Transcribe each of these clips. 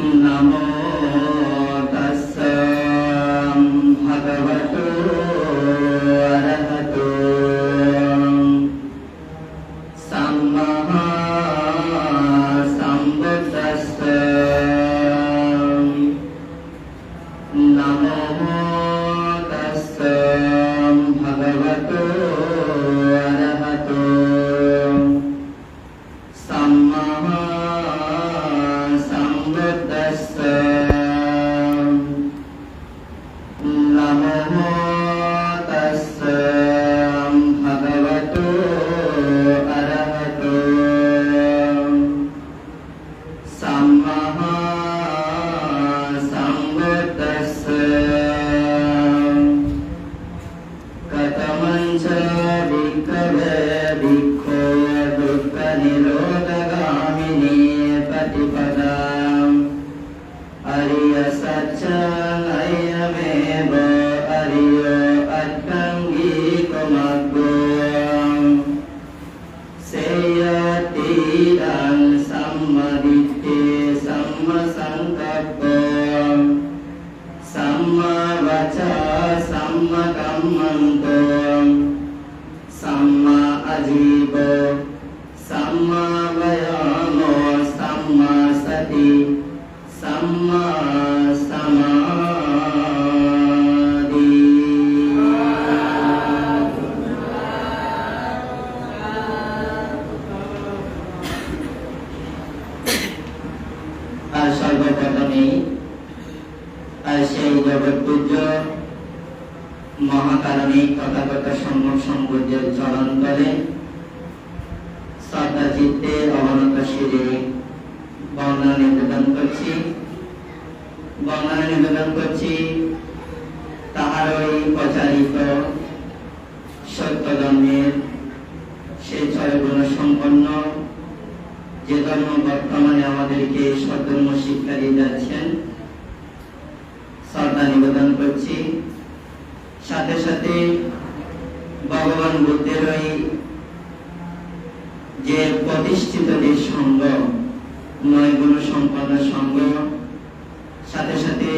नमो तस्सै भगवतो अरहतो सम्मा सम्बुद्दस्सै नमो तस्सै भगवतो अरहतो सम्मा सम्बुद्दस्सै नमो तस्सै भगवतो अरहतो सम्मा सम्बुद्दस्सै कथमं च भिक्खवे भिक्खो दुःखनिरोधगामिनी प्रतिपदाम् अरिय सच्चनयमेव अरियो अट्टङ्गीकमग्गो सेयतीरं सम्मदित्ते सम्मसङ्कप्पो सम्मवचा सम्मकम्मन्तो सम्मा अजीवो सम्मा वयामो सम्मा सति सम्मा समाधि। सर्वप्रथमे সেই জগৎপূজ্য মহাকারণিক তথাগত সম্যক সম্পূজ্যের চরণ তলে শ্রদ্ধা চিত্তে অবনত শিরে বন্দনা নিবেদন করছি তাহারই প্রচারিত সত্য ধর্মের সেই ছয় গুণ সম্পন্ন যে ধর্ম বর্তমানে আমাদেরকে সধর্ম শিক্ষা দিয়ে যাচ্ছেন শ্রদ্ধা নিবেদন করছি। সাথে সাথে ভগবান বুদ্ধের ওই যে প্রতিষ্ঠিত যে সঙ্গ নয় গুণ সম্পন্ন সঙ্গ, সাথে সাথে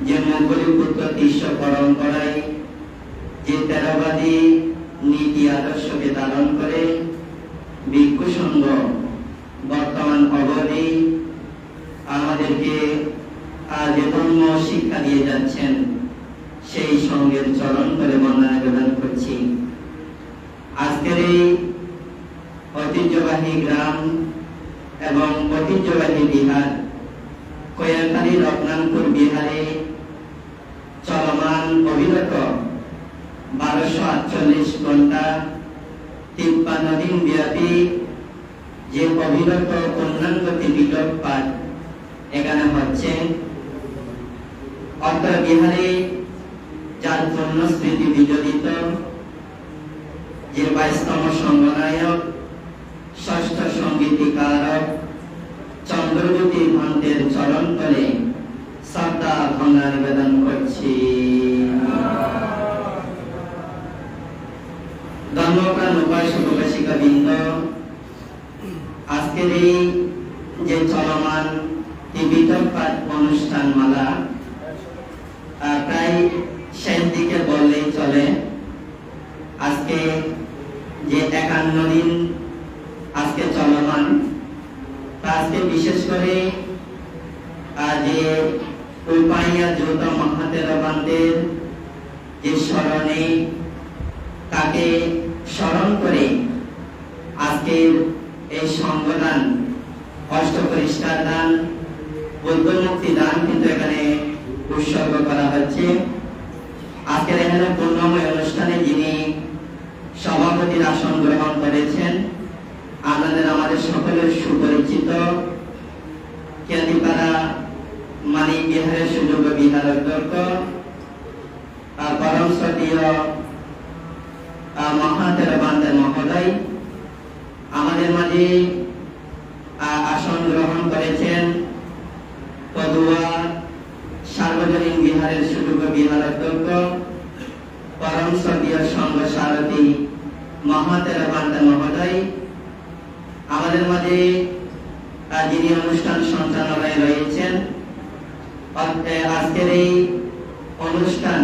যে মঙ্গলীপুত্র তিস্য পরম্পরায় যে তেরোবাদী নীতি আদর্শকে ধারণ করে ভিক্ষু সঙ্গ বর্তমান অবধি আমাদেরকে যে ধর্ম শিক্ষা দিয়ে যাচ্ছেন সেই সঙ্গের চরণ করে বন্দনা নিবেদন করছি। আজকের এই ঐতিহ্যবাহী গ্রাম এবং ঐতিহ্যবাহী বিহার কৈয়াখালী রত্নানপুর বিহারে চলমান অবিরত 1248 ঘন্টা 53 দিন ব্যাপী যে অবিরত পূর্ণাঙ্গতি বিলোপ পাঠ এখানে হচ্ছে। অত্র বিহারে যার পূর্ণ স্মৃতি বিজড়িত যে 22তম সঙ্গনায়ক ষষ্ঠ সঙ্গীতিকারক চন্দ্রজ্যোতি ভান্তের চরণ তলে শ্রদ্ধা বন্দনা নিবেদন করছি। ধর্মপ্রাণ উপাসক উপাসিকা বৃন্দ, আজকের এই যে চলমান বিতর্ক পাঠ অনুষ্ঠান মালা প্রায় শেষ দিকে বললেই চলে। আজকে যে 51 দিন আজকে চলমান, আজকে বিশেষ করে যে উপাইয়া যৌথ মহাতেরবানদের যে স্মরণে তাকে স্মরণ করে আজকের এই সংগদান অষ্টপরিষ্কার দান বুদ্ধমুক্তি দান কিন্তু এখানে উৎসর্গ করা হচ্ছে। আজকের এখানে পূর্ণময় অনুষ্ঠানে যিনি সভাপতির আসন গ্রহণ করেছেন আমাদের সকলের সুপরিচিত খ্যাতিপাড়া মানিক বিহারের সুযোগ্য বিহার অধ্যক্ষ পরম শ্রদ্ধেয় মহাতেরবান্তের মহোদয় আমাদের মাঝে আসন গ্রহণ করেছেন। পদুয়া সার্বজনীন বিহারের সুযোগ্য বিহার অধ্যক্ষ পরম শ্রদ্ধেয় সংঘ সারথী মহাতেরবান্তের মহোদয় আমাদের মাঝে যিনি অনুষ্ঠান সঞ্চালনায় রয়েছেন আজকের এই অনুষ্ঠান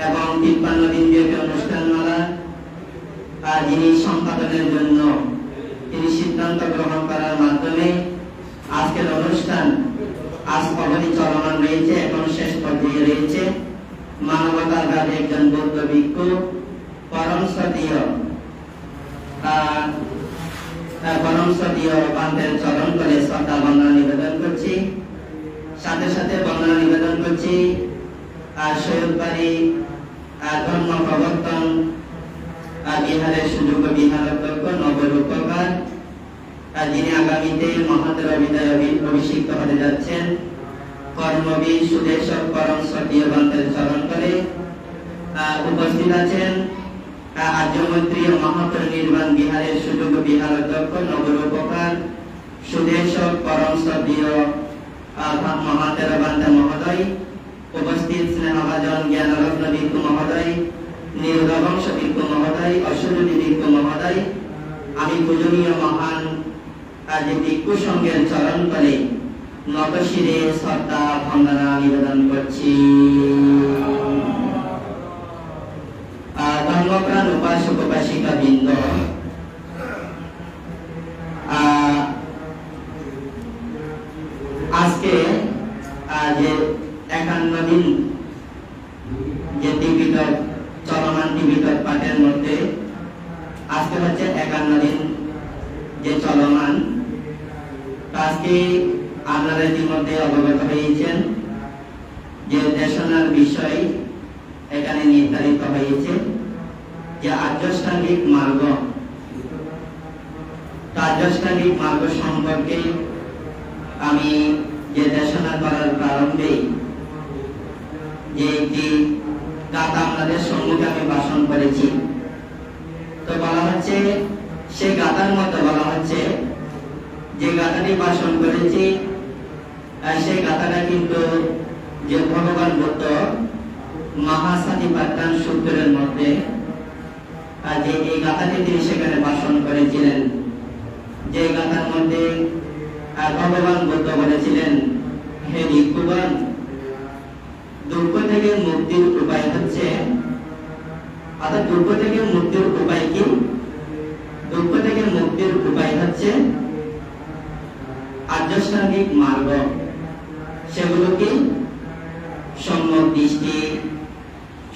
এবং 53 দিন ব্যাপী অনুষ্ঠানমালা যিনি সম্পাদনের জন্য তিনি সিদ্ধান্ত গ্রহণ করার মাধ্যমে আজকের অনুষ্ঠান আজ অবধি চলমান রয়েছে, এখন শেষ পর্যায়ে রয়েছে। মানবতাবাদী একজন বৌদ্ধ ভিক্ষু পরম শ্রদ্ধেয় পান্তের চরণ করে শ্রদ্ধা বন্দনা নিবেদন করছি। সাথে সাথে বন্দনা নিবেদন করছি সৈয়দবাড়ি ধর্ম প্রবর্তন বিহারের সুযোগ্য বিহার অধ্যক্ষ নবরূপকার, যিনি আগামীতে মহাদের অভিধায় অভিষিক্ত হতে যাচ্ছেন। কর্মবীর সুদেশক পরম শ্রদ্ধেয় পান্তের চরণ করে উপস্থিত আছেন আর্যমৈত্রী মহাপরিনির্বাণ বিহারের সুযোগ্য বিহার অধ্যক্ষ নবরূপকার সুদেশক পরম শ্রদ্ধেয় মহাতের বান্দা মহোদয়, উপস্থিত স্নেহভাজন জ্ঞানরত্ন ভিক্ষু মহোদয়, নিরুদবংশ ভিক্ষু মহোদয়, অশ্বরী ভিক্ষু মহোদয়, আমি পূজনীয় মহান যে ভিক্ষু সংঘের চরণ তলে নতশিরে শ্রদ্ধা বন্দনা নিবেদন করছি। ধর্মপ্রাণ উপাসক উপাসিকা বৃন্দ, আজকে যে 51 দিন যে টিভিটক চলমান টিভিটক পাঠের মধ্যে আজকে হচ্ছে 51 দিন যে চলমান। আজকে আপনারা ইতিমধ্যে অবগত হয়েছেন যে দেশনার বিষয় এখানে নির্ধারিত হয়েছে যে আর্যষ্টাঙ্গিক মার্গ। আর্যষ্টাঙ্গিক মার্গ সম্পর্কে আমি যে দেশনা করার প্রারম্ভে যে একটি গাথা আপনাদের সম্মুখে আমি ভাষণ করেছি, তো বলা হচ্ছে সেই গাথার মতো বলা হচ্ছে যে গাথাটি ভাষণ করেছি সেই গাথাটা কিন্তু যে ভগবান বুদ্ধ মহাসাতিপাট্টান সূত্রের মধ্যে যে এই গাথাটি তিনি সেখানে ভাষণ করেছিলেন। যে গাথার মধ্যে ভগবান বুদ্ধ বলেছিলেন, হে ভিক্ষুগণ, দুঃখ থেকে মুক্তির উপায় হচ্ছে, অর্থাৎ দুঃখ থেকে মুক্তির উপায় কি? দুঃখ থেকে মুক্তির উপায় হচ্ছে আর্যষ্টাঙ্গিক মার্গ। সেগুলো কি? সম্যক দৃষ্টি,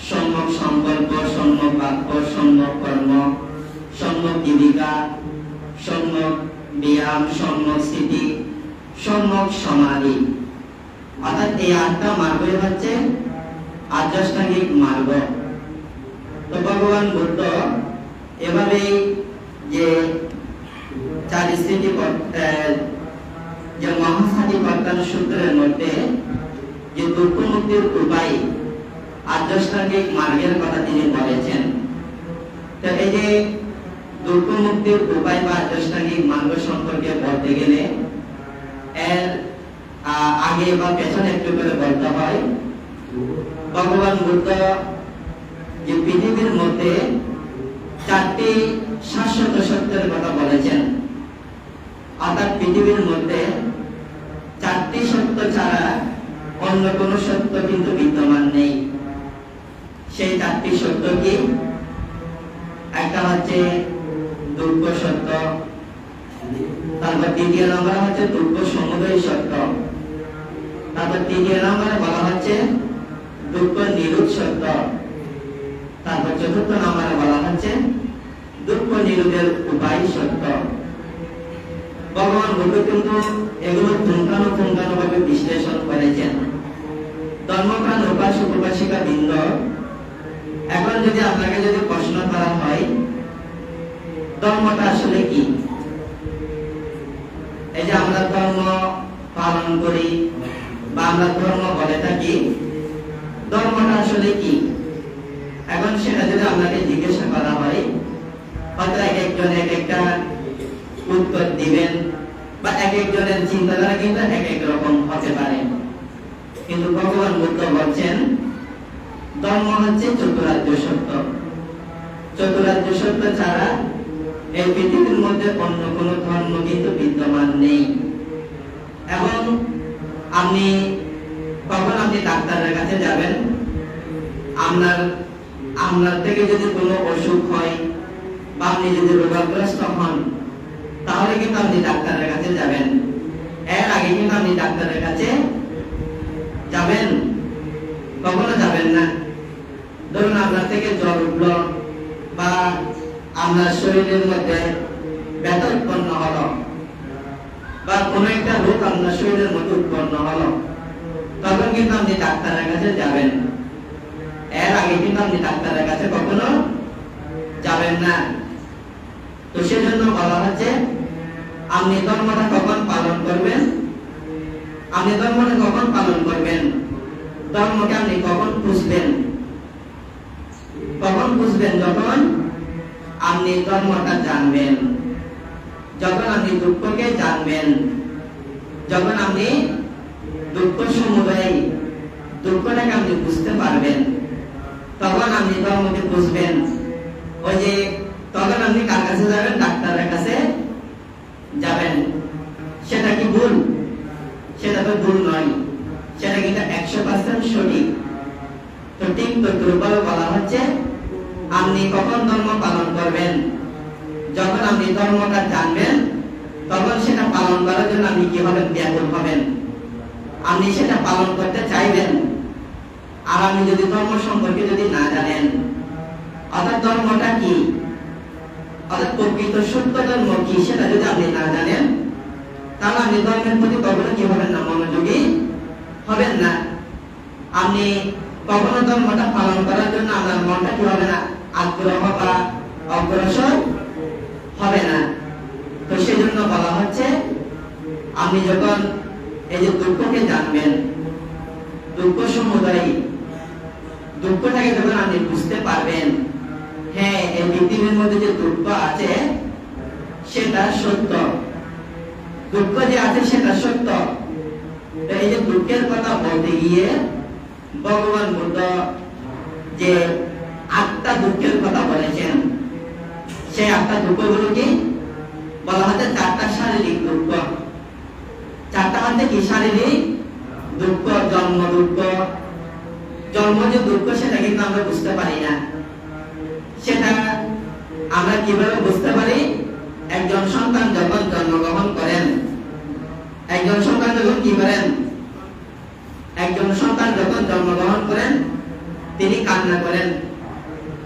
সম্যক সংকল্প, সম্যক বাক্য, সম্যক কর্ম, সম্যক জীবিকা, সম্যক ব্যায়াম, সম্যক স্থিতি, সম্যক সমাধি। অর্থাৎ এই 8টা মার্গই হচ্ছে আর্যষ্টাঙ্গিক মার্গ। তো ভগবান বুদ্ধ এভাবে যে 4 স্থিতি যে মহাসাতিপাট্টান সূত্রের মধ্যে যে দুঃখ মুক্তির উপায় আর্যষ্টাঙ্গিক মার্গের কথা তিনি বলেছেন। তো এই যে দুঃখ মুক্তির উপায় বা আর্যষ্টাঙ্গিক মার্গ সম্পর্কে বলতে গেলে এর আগে বা পেছনে একটু করে বলতে হয়। ভগবান বুদ্ধ যে পৃথিবীর মধ্যে 4টি শাশ্বত সত্যের কথা বলেছেন, অর্থাৎ পৃথিবীর মধ্যে 4টি সত্য ছাড়া অন্য কোন সত্য কিন্তু বিদ্যমান নেই। সেই 4টি সত্য কি? একটা হচ্ছে দুঃখ সত্য, তারপর দ্বিতীয় নম্বর হচ্ছে দুঃখ সমুদয় সত্য, তারপর তৃতীয় নম্বরে বলা হচ্ছে দুঃখ নিরোধ সত্য, তারপর চতুর্থ নম্বরে বলা হচ্ছে দুঃখ নিরোধের উপায় সত্য। ভগবান বুদ্ধ কিন্তু এগুলো পুঙ্খানুপুঙ্খানুভাবে বিশ্লেষণ করেছেন। ধর্মপ্রাণ উপাসক উপাসিকা বৃন্দ, এখন যদি আপনাকে যদি প্রশ্ন করা হয় ধর্মটা আসলে কি, এই যে আমরা ধর্ম পালন করি বা আমরা ধর্ম বলে থাকি, ধর্মটা আসলে কি? এখন সেটা যদি আপনাকে জিজ্ঞাসা করা হয়, হয়তো এক একজন এক একটা উত্তর দিবেন বা এক একজনের চিন্তাধারা কিন্তু এক এক রকম হতে পারে। কিন্তু ভগবান বুদ্ধ বলছেন ধর্ম হচ্ছে চতুরার্য সত্য। চতুরার্য সত্য ছাড়া এই পৃথিবীর মধ্যে অন্য কোন ধর্ম কিন্তু বিদ্যমান নেই। এবং আপনি তখন আপনি ডাক্তারের কাছে যাবেন। আপনার আপনার থেকে যদি কোনো অসুখ হয় বা আপনি যদি রোগগ্রস্ত হন, তাহলে কিন্তু আপনি ডাক্তারের কাছে যাবেন। এর আগে কিন্তু আপনি ডাক্তারের কাছে যাবেন? কখনো যাবেন না। ধরুন আপনার থেকে জ্বর উঠলো বা আপনার শরীরের মধ্যে ব্যথা উৎপন্ন হলো বা কোনো একটা রোগ আপনার শরীরের মধ্যে উৎপন্ন হলো, তখন কিন্তু আপনি ডাক্তারের কাছে যাবেন। এর আগে কিন্তু আপনি ডাক্তারের কাছে কখনো যাবেন না। তো সেজন্য বলা হচ্ছে আপনি ধর্মটা কখন পালন করবেন? আপনি ধর্মটা কখন পালন করবেন? ধর্মকে আপনি কখন বুঝবেন? কখন বুঝবেন? যখন আপনি ধর্মটা জানবেন, যখন আপনি দুঃখকে জানবেন, যখন আপনি দুঃখ সমুদয় দুঃখটাকে আপনি বুঝতে পারবেন, তখন আপনি ধর্মকে বুঝবেন। ওই যে তখন আপনি কার কাছে যাবেন? ডাক্তারের কাছে যাবেন। সেটা কি ভুল? সেটা তো ভুল নয়, সেটা কিন্তু 100% সঠিক। তো ঠিক তদ্রূপভাবে বলা হচ্ছে আপনি কখন ধর্ম পালন করবেন? যখন আপনি ধর্মটা জানবেন, তখন সেটা পালন করার জন্য আপনি কি হবেন? ব্যাকুল হবেন। আপনি সেটা পালন করতে চাইবেন। আর আপনি যদি ধর্ম সম্পর্কে যদি না জানেন, অর্থাৎ ধর্মটা কি, অর্থাৎ প্রকৃত সত্য ধর্ম কি, সেটা যদি আপনি না জানেন, তাহলে আপনি ধর্মের প্রতি কখনো কি হবেন না? মনোযোগী হবেন না। আপনি কখনো ধর্মটা পালন করার জন্য আপনার মনটা কি হবে না? আগ্রহ বা অগ্রসর হবে না। তো সেজন্য বলা হচ্ছে আপনি যখন এই যে দুঃখকে জানবেন, দুঃখ সমুদয় দুঃখটাকে যখন আপনি বুঝতে পারবেন, হ্যাঁ এই পৃথিবীর মধ্যে যে দুঃখ আছে সেটা সত্য, দুঃখ যে আছে সেটা সত্য। এই যে দুঃখের কথা বলতে গিয়ে ভগবান বুদ্ধ যে 8টা দুঃখের কথা বলেছেন, সেই 8টা দুঃখগুলো কি বলা হচ্ছে? 4টা শারীরিক দুঃখ। 4টা হচ্ছে কি? শারীরিক দুঃখ। জন্ম দুঃখ, জন্ম যে দুঃখ সেটা কিন্তু আমরা বুঝতে পারি না। সেটা আমরা কিভাবে বুঝতে পারি? একজন সন্তান যখন জন্মগ্রহণ করেন, একজন সন্তান যখন কি করেন? একজন সন্তান যখন জন্মগ্রহণ করেন, তিনি কান্না করেন।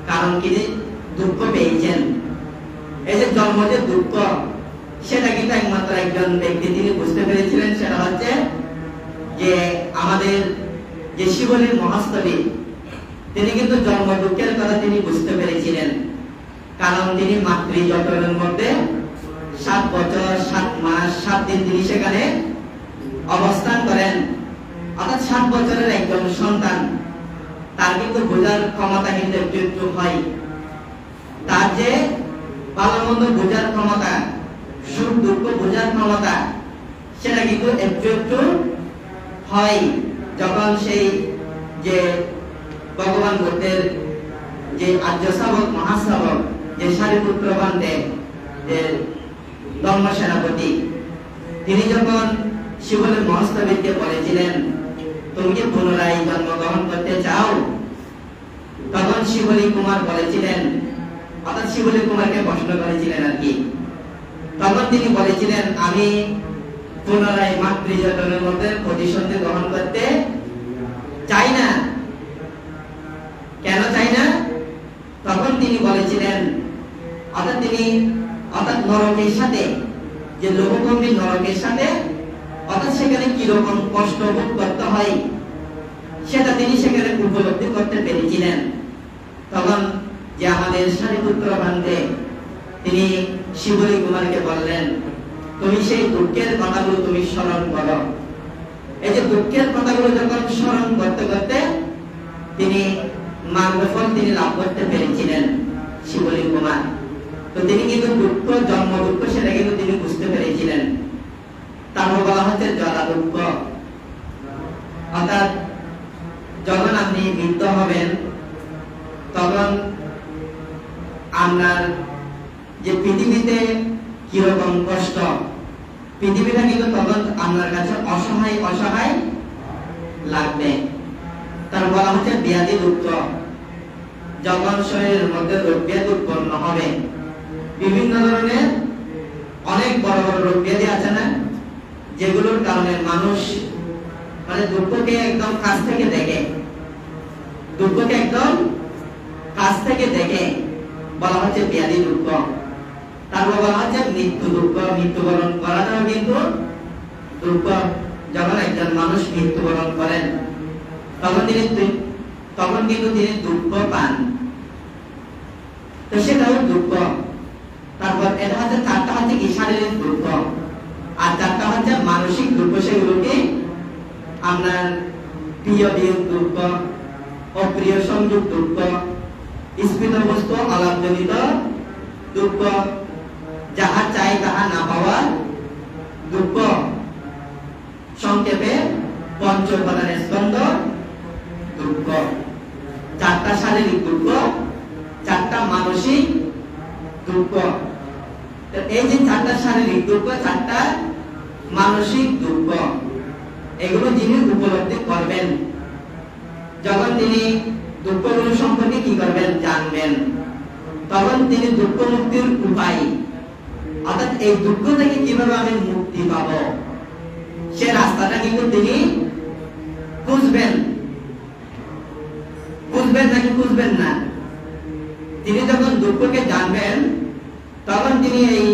কারণ কি? দুঃখ পেয়েছেন। এই যে জন্ম যে দুঃখ, সেটা কিন্তু একমাত্র একজন ব্যক্তি তিনি বুঝতে পেরেছিলেন, সেটা হচ্ছে যে আমাদের যে শিবলীর মহাস্তবী, তিনি কিন্তু জন্ম দুঃখের কথা তিনি বুঝতে পেরেছিলেন। কারণ তিনি মাতৃ জঠরের মধ্যে 7 বছর 7 মাস 7 দিন তিনি সেখানে অবস্থান করেন। অর্থাৎ 7 বছরের একজন সন্তান, তার কিন্তু বোঝার ক্ষমতা কিন্তু একটু একটু হয়। তার যে ভালো মন্দ বোঝার ক্ষমতা, সুখ দুঃখ বোঝার ক্ষমতা, সেটা কিন্তু একটু একটু হয় যখন সেই যে ভগবান বুদ্ধের যে আর্য শ্রাবক মহাশ্রাবক যে সারিপুত্র বান্ধে যে ধর্ম সেনাপতি, তিনি যখন শিবলীর মহাস্তবীকে বলেছিলেন তুমি কি পুনরায় জন্মগ্রহণ করতে চাও, তখন শিবলী কুমার বলেছিলেন, অর্থাৎ শিবলী কুমারকে প্রশ্ন করেছিলেন আর কি, তখন তিনি বলেছিলেন আমি পুনরায় মাতৃজঠরের মধ্যে প্রতিসন্ধি গ্রহণ করতে চাই না। কেন চাই না? তখন তিনি বলেছিলেন, অর্থাৎ নরকের সাথে, যে লোকভূমি নরকের সাথে, অর্থাৎ সেখানে কিরকম কষ্ট ভোগ করতে হয় সেটা তিনি সেখানে উপলব্ধি করতে পেরেছিলেন। তখন যে আমাদের সারিপুত্র বান্ধে তিনি শিবলী কুমারকে বললেন তুমি সেই দুঃখের কথাগুলো তুমি স্মরণ করো। এই যে দুঃখের কথাগুলো যখন স্মরণ করতে করতে তিনি মার্গফল তিনি লাভ করতে পেরেছিলেন শিবলী কুমার। তো তিনি কিন্তু দুঃখ, জন্ম দুঃখ সেটা কিন্তু তিনি বুঝতে পেরেছিলেন। তারপর বলা হচ্ছে জরা দুঃখ, অর্থাৎ যখন আপনি বৃদ্ধ হবেন তখন আপনার যে পৃথিবীতে কিরকম কষ্ট, পৃথিবীটা কিন্তু তখন আপনার কাছে অসহায় অসহায় লাগবে। তার বলা হচ্ছে ব্যাধি দুঃখ, যখন শরীরের মধ্যে রোগ ব্যাধি উৎপন্ন হবে, বিভিন্ন ধরনের অনেক বড় বড় রোগ ব্যাধি আছে না, যেগুলোর কারণে মানুষ মানে দুঃখকে একদম কাছ থেকে দেখে, দুঃখকে একদম কাছ থেকে দেখে, বলা হচ্ছে ব্যাধি দুঃখ। তারপর বলা হচ্ছে মৃত্যু দুঃখ, মৃত্যুবরণ করাটাও কিন্তু দুঃখ। যখন একজন মানুষ মৃত্যুবরণ করেন তখন কিন্তু তিনি দুঃখ পান, তো সেটাও দুঃখ। তারপর এটা হচ্ছে চারটা হচ্ছে কি শারীরিক দুঃখ, আর চারটা হচ্ছে মানসিক দুঃখ। সেগুলোকে আপনার প্রিয় বিয়োগ দুঃখ, অপ্রিয় সংযোগ দুঃখ, স্মৃত বস্তু অলাভজনিত দুঃখ, যাহা চাই তাহা না পাওয়ার দুঃখ, সংক্ষেপে পঞ্চ উপাদানের স্কন্ধ দুঃখ। চারটা শারীরিক দুঃখ, চারটা মানসিক দুঃখ। এই যে চারটা শারীরিক দুঃখ, চারটা মানসিক দুঃখ, এগুলো যিনি উপলব্ধি করবেন, যখন তিনি দুঃখগুলো সম্পর্কে কি করবেন জানবেন, তখন তিনি দুঃখ মুক্তির উপায়, অর্থাৎ এই দুঃখ থেকে কিভাবে আমি মুক্তি পাবো, সে রাস্তাটা কিন্তু তিনি খুঁজবেন। খুঁজবেন নাকি খুঁজবেন না? তিনি যখন দুঃখকে জানবেন, তখন তিনি এই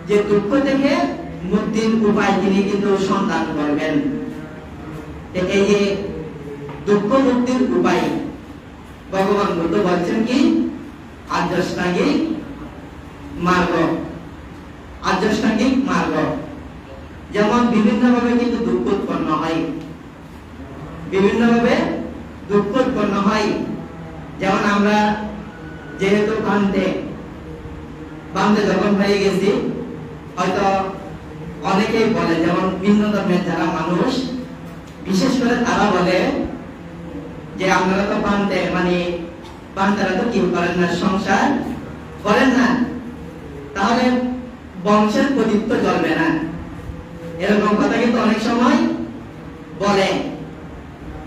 যে দুঃখ থেকে মুক্তির উপায় তিনি কিন্তু সন্ধান করবেন। এই যে দুঃখ মুক্তির উপায় ভগবান বুদ্ধ বলছেন কি আর্যষ্টাঙ্গিক মার্গ। আর্যষ্টাঙ্গিক মার্গ, যেমন বিভিন্ন ভাবে কিন্তু দুঃখ উৎপন্ন হয়, বিভিন্ন ভাবে দুঃখ উৎপন্ন হয়। যেমন আমরা যেহেতু বান্ধে যখন হয়ে গেছি, হয়তো অনেকেই বলে, যেমন ভিন্ন ধর্মের যারা মানুষ, বিশেষ করে তারা বলে যে আপনারা তো বান্ধে মানে বান্ধারা তো কি করেন না, সংসার করেন না, তাহলে বংশের প্রদীপ্ত জ্বলবে না। এরকম কথা কিন্তু অনেক সময় বলে।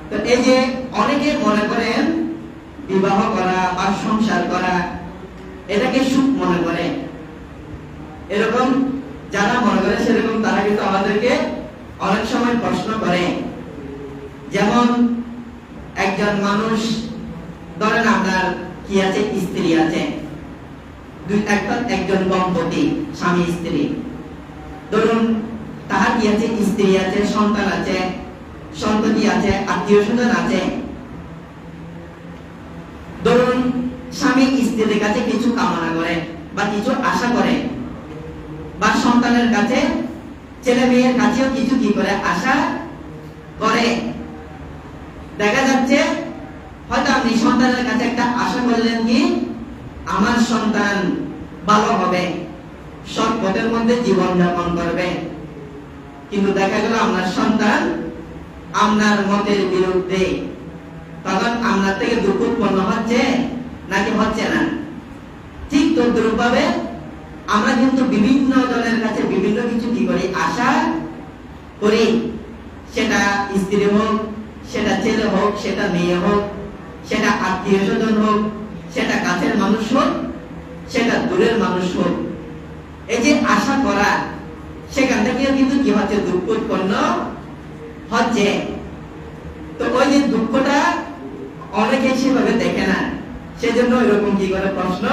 তো এই যে অনেকে মনে করেন বিবাহ করা বা সংসার করা এটাকে সুখ মনে করে, এরকম যারা মনে করে সেরকম তারা কিন্তু আমাদেরকে অনেক সময় প্রশ্ন করে। যেমন একজন মানুষ, ধরেন আপনার কি আছে, স্ত্রী আছে, একজন দম্পতি স্বামী স্ত্রী, ধরুন তাহার কি আছে, স্ত্রী আছে, সন্তান আছে, সন্ততি আছে, আত্মীয় স্বজন আছে। ধরুন স্বামী স্ত্রীর কাছে কিছু কামনা করে বা কিছু আশা করে, বা সন্তানের কাছে, ছেলে মেয়ের কাছেও কিছু কি করে আশা করে। দেখা যাচ্ছে হয়তো আপনি সন্তানের কাছে একটা আশা করলেন কি আমার সন্তান ভালো হবে, সৎ পথের মধ্যে জীবন যাপন করবে, কিন্তু দেখা গেল আপনার সন্তান আপনার মতের বিরুদ্ধে, তখন আপনার থেকে দুঃখ উৎপন্ন হচ্ছে নাকি হচ্ছে না? ঠিক তদ্রূপ ভাবে আমরা কিন্তু বিভিন্ন জনের কাছে বিভিন্ন কিছু কি করি, আশা করি। সেটা স্ত্রী হোক, সেটা ছেলে হোক, সেটা মেয়ে হোক, সেটা আত্মীয় স্বজন হোক, সেটা কাছের মানুষ হোক, সেটা দূরের মানুষ হোক, এই যে আশা করা, সেখান থেকে কিন্তু কি হচ্ছে, দুঃখ উৎপন্ন হচ্ছে। তো ওই যে দুঃখটা অনেকে সেভাবে দেখে না, সেজন্য এরকম কি করে প্রশ্ন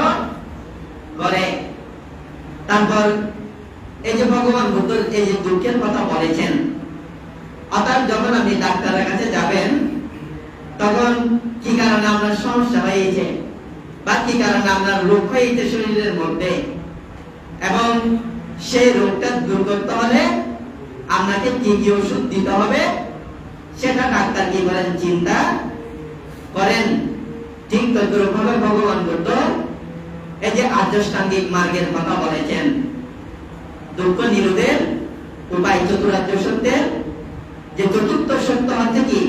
করে। তারপর এই যে ভগবান বুদ্ধ এই যে দুঃখের কথা বলেছেন, অর্থাৎ যখন আপনি ডাক্তারের কাছে যাবেন, তখন কি কারণে আপনার সমস্যা হয়েছে বা কি কারণে আপনার রোগ হয়েছে শরীরের মধ্যে, এবং সেই রোগটা দূর করতে হলে আপনাকে কি কি ওষুধ দিতে হবে, সেটা ডাক্তার কি করেন, চিন্তা করেন। ঠিক তদ্রূপভাবে ভগবান বুদ্ধ এই যে আর্যষ্টাঙ্গিক মার্গের কথা বলেছেন, দুঃখ নিরোধের উপায়, চতুরার্য সত্যের যে চতুর্থ সত্য হচ্ছে কি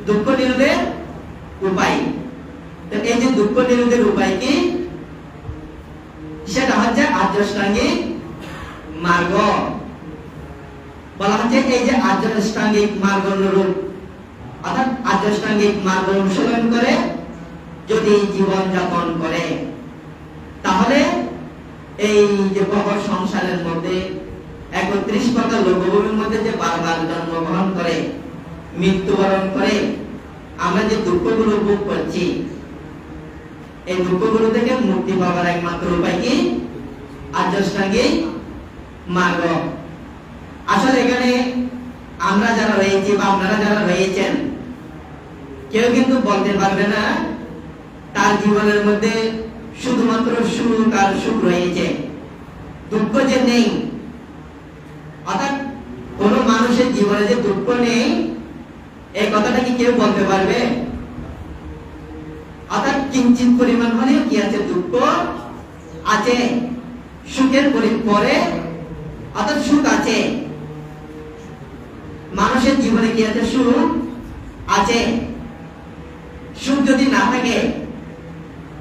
দুঃখ নিরোধের উপায়। তো এই যে দুঃখ নিরোধের উপায় কি, সেটা হচ্ছে আর্যষ্টাঙ্গিক মার্গ। বলা হচ্ছে এই যে আর্যষ্টাঙ্গিক মার্গ অনুরূপ অর্থাৎ আর্যাষ্টাঙ্গিক মার্গ অনুসরণ করে যদি জীবন যাপন করে, তাহলে এই যে ভব সংসারের মধ্যে 31 প্রকার লোকভূমির মধ্যে যে বারবার জন্মগ্রহণ করে মৃত্যুবরণ করে আমরা যে দুঃখগুলো ভোগ করছি, এই দুঃখগুলো থেকে মুক্তি পাওয়ার একমাত্র উপায় কি? আর্যাষ্টাঙ্গিক মার্গ। আসলে এখানে আমরা যারা রয়েছি বা আপনারা যারা রয়েছেন, কেউ কিন্তু বলতে পারবে না তার জীবনের মধ্যে শুধুমাত্র সুখ আর সুখ রয়েছে, দুঃখ যে নেই। অর্থাৎ কোন মানুষের জীবনে যে দুঃখ নেই, এই কথাটা কি কেউ বলতে পারবে? অর্থাৎ কিঞ্চিত পরিমাণ হলেও কি আছে? দুঃখ আছে। সুখের পরে অর্থাৎ সুখ আছে। মানুষের জীবনে কি আছে? সুখ আছে। সুখ যদি না থাকে,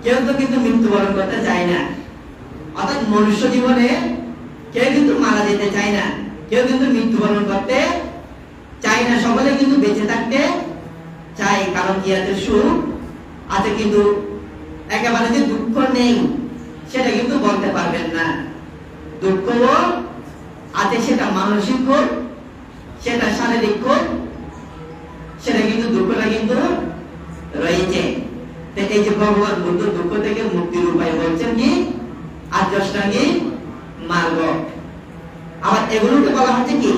কেউ তো কিন্তু মৃত্যুবরণ করতে চায় না। অর্থাৎ মনুষ্য জীবনে কেউ কিন্তু মারা যেতে চায় না, কেউ কিন্তু মৃত্যুবরণ করতে চায় না, সকলে কিন্তু বেঁচে থাকতে চায়। কারণ কি আছে? সুখ আছে। কিন্তু একেবারে যে দুঃখ নেই সেটা কিন্তু বলতে পারবেন না। দুঃখ আছে, সেটা মানসিক হোক, সেটা শারীরিক হোক, সেটা কিন্তু দুঃখটা কিন্তু রয়েছে। এই যে ভগবান বুদ্ধ দুঃখ থেকে মুক্তির উপায় বলছেন কি? আর্যাষ্টাঙ্গিক মার্গ। আবার এগুলোকে বলা হচ্ছে কি?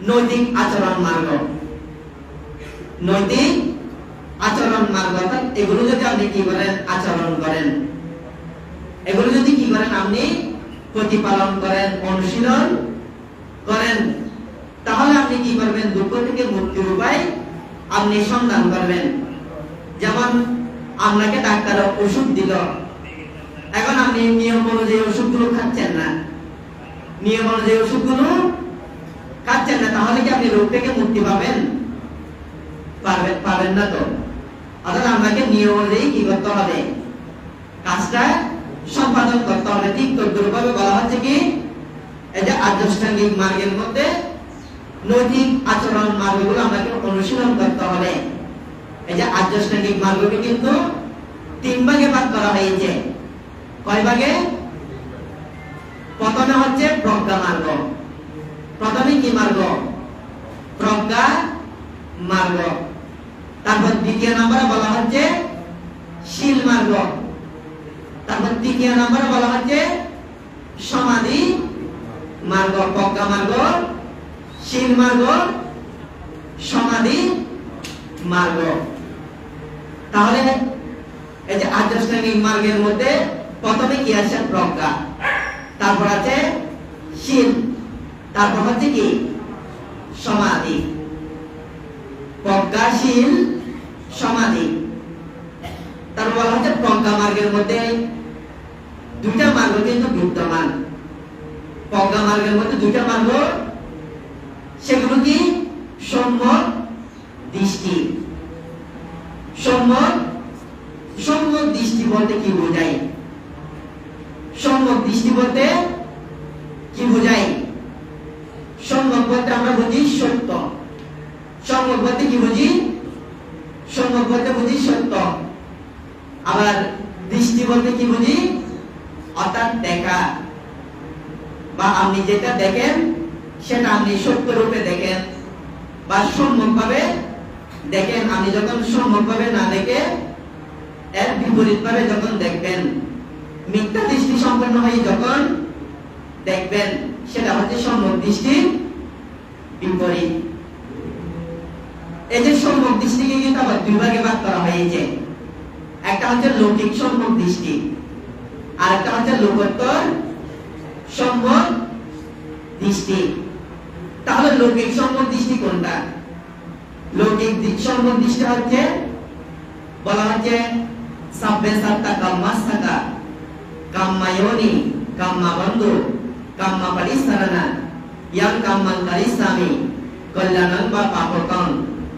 নৈতিক আচরণ মার্গ। নৈতিক আচরণ মার্গ। অর্থাৎ এগুলো যদি আপনি কি করেন? আচরণ করেন, এগুলো যদি কি করেন? আপনি প্রতিপালন করেন, অনুশীলন করেন, তাহলে আপনি কি করবেন? দুঃখ থেকে মুক্তির উপায় আপনি সন্ধান করবেন। যেমন আপনাকে ডাক্তার ওষুধ দিল, এখন আপনি নিয়ম অনুযায়ী ওষুধগুলো খাচ্ছেন না, নিয়ম অনুযায়ী ওষুধগুলো খাচ্ছেন না, তাহলে কি আপনি রোগ থেকে মুক্তি পাবেন? পাবেন না তো। অর্থাৎ আপনাকে নিয়ম অনুযায়ী কি করতে হবে? কাজটা সম্পাদন করতে হবে। ঠিক তদ্রূপভাবে বলা হচ্ছে কি? এই যে আর্যাষ্টাঙ্গিক মার্গের মধ্যে নৈতিক আচরণ মার্গগুলো আমাকে অনুশীলন করতে হবে। এই যে আর্যাষ্টাঙ্গিক মার্গকে কিন্তু 3 ভাগে ভাগ করা হয়েছে। কয় ভাগে? প্রথমে হচ্ছে প্রজ্ঞা মার্গ। প্রথমে কি মার্গ? প্রজ্ঞা মার্গ। তারপর দ্বিতীয় নম্বরে বলা হচ্ছে শীল মার্গ। তারপর তৃতীয় নম্বরে বলা হচ্ছে সমাধি মার্গ। প্রজ্ঞা মার্গ, শীল মার্গ, সমাধি মার্গ। তাহলে এই যে আর্যাষ্টাঙ্গিক মার্গের মধ্যে প্রথমে কি আছে? প্রজ্ঞা, তারপর আছে শীল, তারপর হচ্ছে কি? সমাধি। প্রজ্ঞা, শীল, সমাধি। তারপর বলা হচ্ছে প্রজ্ঞা মার্গের মধ্যে 2টা মার্গ কিন্তু বিদ্যমান। প্রজ্ঞা মার্গের মধ্যে 2টা মার্গ, সেগুলো কি? সম্যক দৃষ্টি। সম্যক দৃষ্টি বলতে কি বোঝায়? সম্যক দৃষ্টি বলতে কি বোঝায়? সম্যক বলতে আমরা বুঝি সত্য। সম্যক বলতে কি বুঝি? সম্যক বলতে বুঝি সত্য। আবার দৃষ্টি বলতে কি বুঝি? অর্থাৎ দেখা, বা আপনি যেটা দেখেন সেটা আপনি সত্য রূপে দেখেন বা সম্যকভাবে দেখেন। আপনি যখন সম্যকভাবে না দেখে এর বিপরীতভাবে যখন দেখবেন, মিথ্যা দৃষ্টি সম্পন্ন হয়ে যখন দেখবেন, সেটা হচ্ছে সম্যক দৃষ্টির বিপরীত। এই যে সম্যক দৃষ্টিকে কিন্তু আবার 2 ভাগে ভাগ করা হয়েছে। একটা হচ্ছে লৌকিক সম্যক দৃষ্টি, আর একটা হচ্ছে লোকোত্তর সম্যক দৃষ্টি। তাহলে লৌকিক সম্যক দৃষ্টি কোনটা? লৌকিক সম্যক দৃষ্টি হচ্ছে বলা হচ্ছে সাব্বে সাত্তা কাম্মাস্তাকা কাম্মায়োনি কাম্মা বন্ধু কাম্মা পরিসরণা ইয়াং কাম্মান কারিসামি কল্যাণং বা পাপকং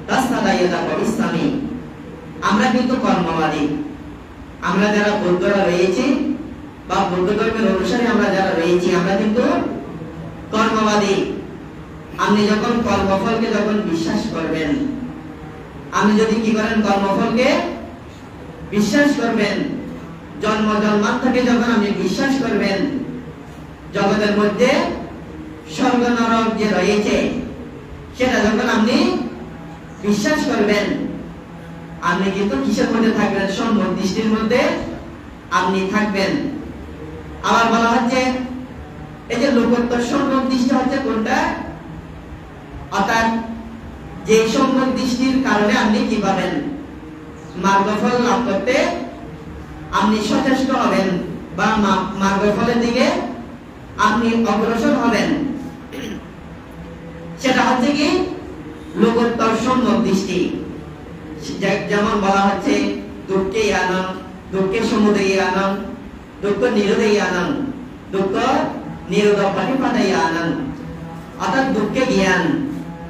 তাসসাদায়দা পরিসামি। আমরা কিন্তু কর্মবাদী। আমরা যারা বৌদ্ধরা রয়েছি বা বৌদ্ধ ধর্মের অনুসারী আমরা যারা রয়েছি, আমরা কিন্তু কর্মবাদী। আপনি যখন কর্মফলকে যখন বিশ্বাস করবেন, আপনি যদি কি করেন কর্মফলকে বিশ্বাস করবেন, জন্ম জন্মান্তরকে যখন আপনি বিশ্বাস করবেন, জগতের মধ্যে স্বর্গ নরক যে রয়েছে সেটা যখন আপনি বিশ্বাস করবেন, আপনি কিন্তু কিসের মধ্যে থাকবেন? সম্যক দৃষ্টির মধ্যে আপনি থাকবেন। আবার বলা হচ্ছে এই যে লোকোত্তর সম্যক দৃষ্টি হচ্ছে কোনটা? অর্থাৎ যে সম্যক দৃষ্টির কারণে আপনি কি পাবেন? মার্গফল লাভ করতে আপনি সচেষ্ট হবেন বা মার্গফলের দিকে আপনি অগ্রসর হবেন। সেটা হচ্ছে কি লোকোত্তর সম্যক দৃষ্টি। যেমন বলা হচ্ছে দুঃখে আনন্দ, দুঃখের সমুদয়ে আনন্দ, দুঃখ নিরোধে আনন্দ, দুঃখ নিরোধ প্রতিপদায় আনন্দ। অর্থাৎ দুঃখে জ্ঞান,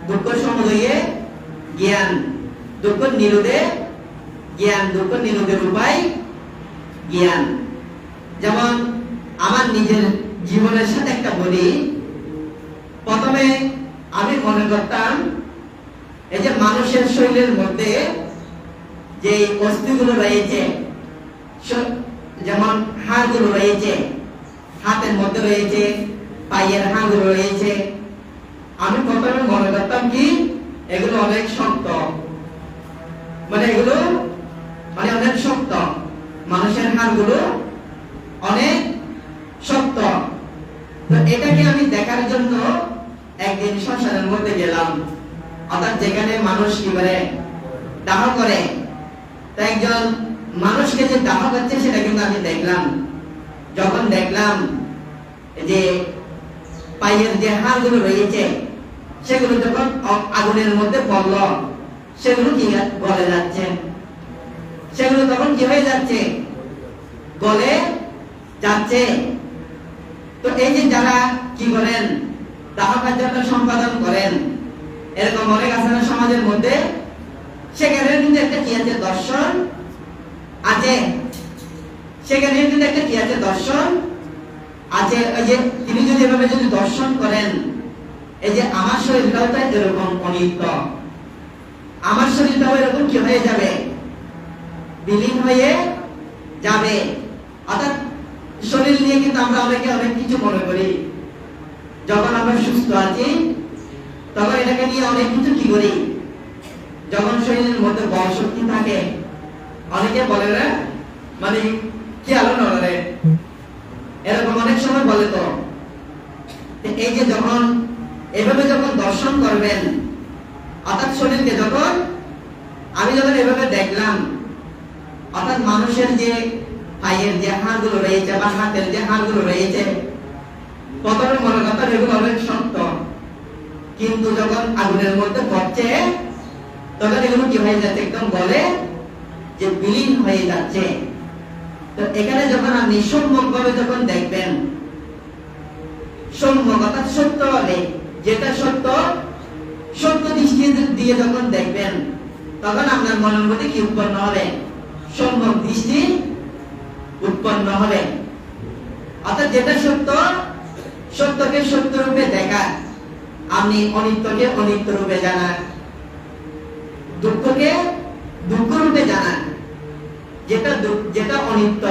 দুঃখ সমুদয়ে জ্ঞান, দুঃখ নিরোধে জ্ঞান, দুঃখ নিরোধের উপায় জ্ঞান। যেমন আমার নিজের জীবনের সাথে একটা বলি। প্রথমে আমি মনে করতাম এই যে মানুষের শরীরের মধ্যে যে অস্থিগুলো রয়েছে, যেমন হাড়গুলো রয়েছে, হাতের মধ্যে রয়েছে, পায়ের হাড়গুলো রয়েছে, আমি প্রথমে মনে করতাম কি এগুলো অনেক শক্ত, মানে এগুলো মানে অনেক শক্ত, মানুষের হাড়গুলো অনেক শক্ত। তো এটাকে আমি দেখার জন্য একদিন শ্মশানের মধ্যে গেলাম, অর্থাৎ যেখানে মানুষ কি করে দাহ করে। তো একজন মানুষকে যে দাহ করছে সেটা কিন্তু আমি দেখলাম। যখন দেখলাম যে পায়ের যে হাড়গুলো রয়েছে সেগুলো যখন আগুনের মধ্যে পড়ল, সেগুলো কি গলে যাচ্ছে, সেগুলো তখন কি হয়ে যাচ্ছে? গলে যাচ্ছে। তো এই যে যারা কি করেন দাহ কার্যটা সম্পাদন করেন, এরকম অনেক আছে না সমাজের মধ্যে, সেখানে কিন্তু একটা কি আছে? দর্শন আছে। সেখানে কিন্তু একটা কি আছে? দর্শন আছে। ওই যে তিনি যদি এভাবে যদি দর্শন করেন, এই যে আমার শরীরটাও তো এরকম অনিত্য, আমার শরীরটাও এরকম কি হয়ে যাবে? বিলীন হয়ে যাবে। অর্থাৎ শরীর নিয়ে কিন্তু আমরা অনেকে অনেক কিছু মনে করি। যখন আমরা সুস্থ আছি তখন এটাকে নিয়ে অনেক কিছু কি করি। যখন শরীরের মধ্যে বল শক্তি থাকে, অনেকে বলে না মানে কি আলো নড়ে, এরকম অনেক সময় বলে। তো এই যে যখন এভাবে যখন দর্শন করবেন, অর্থাৎ শরীরকে যখন আমি যখন এভাবে দেখলাম, অর্থাৎ মানুষের যে পায়ের যে হাড়গুলো রয়েছে বা হাতের যে হাড়গুলো রয়েছে, প্রথমে মনে করতাম এগুলো অনেক শক্ত, কিন্তু যখন আগুনের মধ্যে পড়ছে তখন এগুলো কি হয়ে যাচ্ছে? একদম বলে যে বিলীন হয়ে যাচ্ছে। তো এখানে যখন আপনি সম্যক ভাবে যখন দেখবেন, সম্যক অর্থাৎ সত্য হবে, যেটা সত্য, সত্য দৃষ্টি দিয়ে যখন দেখবেন, তখন আপনার মনের মধ্যে কি উৎপন্ন হবে? সম্যক দৃষ্টি উৎপন্ন হবে। অর্থাৎ যেটা সত্য, সত্যকে সত্য রূপে দেখা, আপনি অনিত্যকে অনিত্য রূপে জানা, দুঃখকে দুঃখ রূপে জানা। যেটা অনিত্য,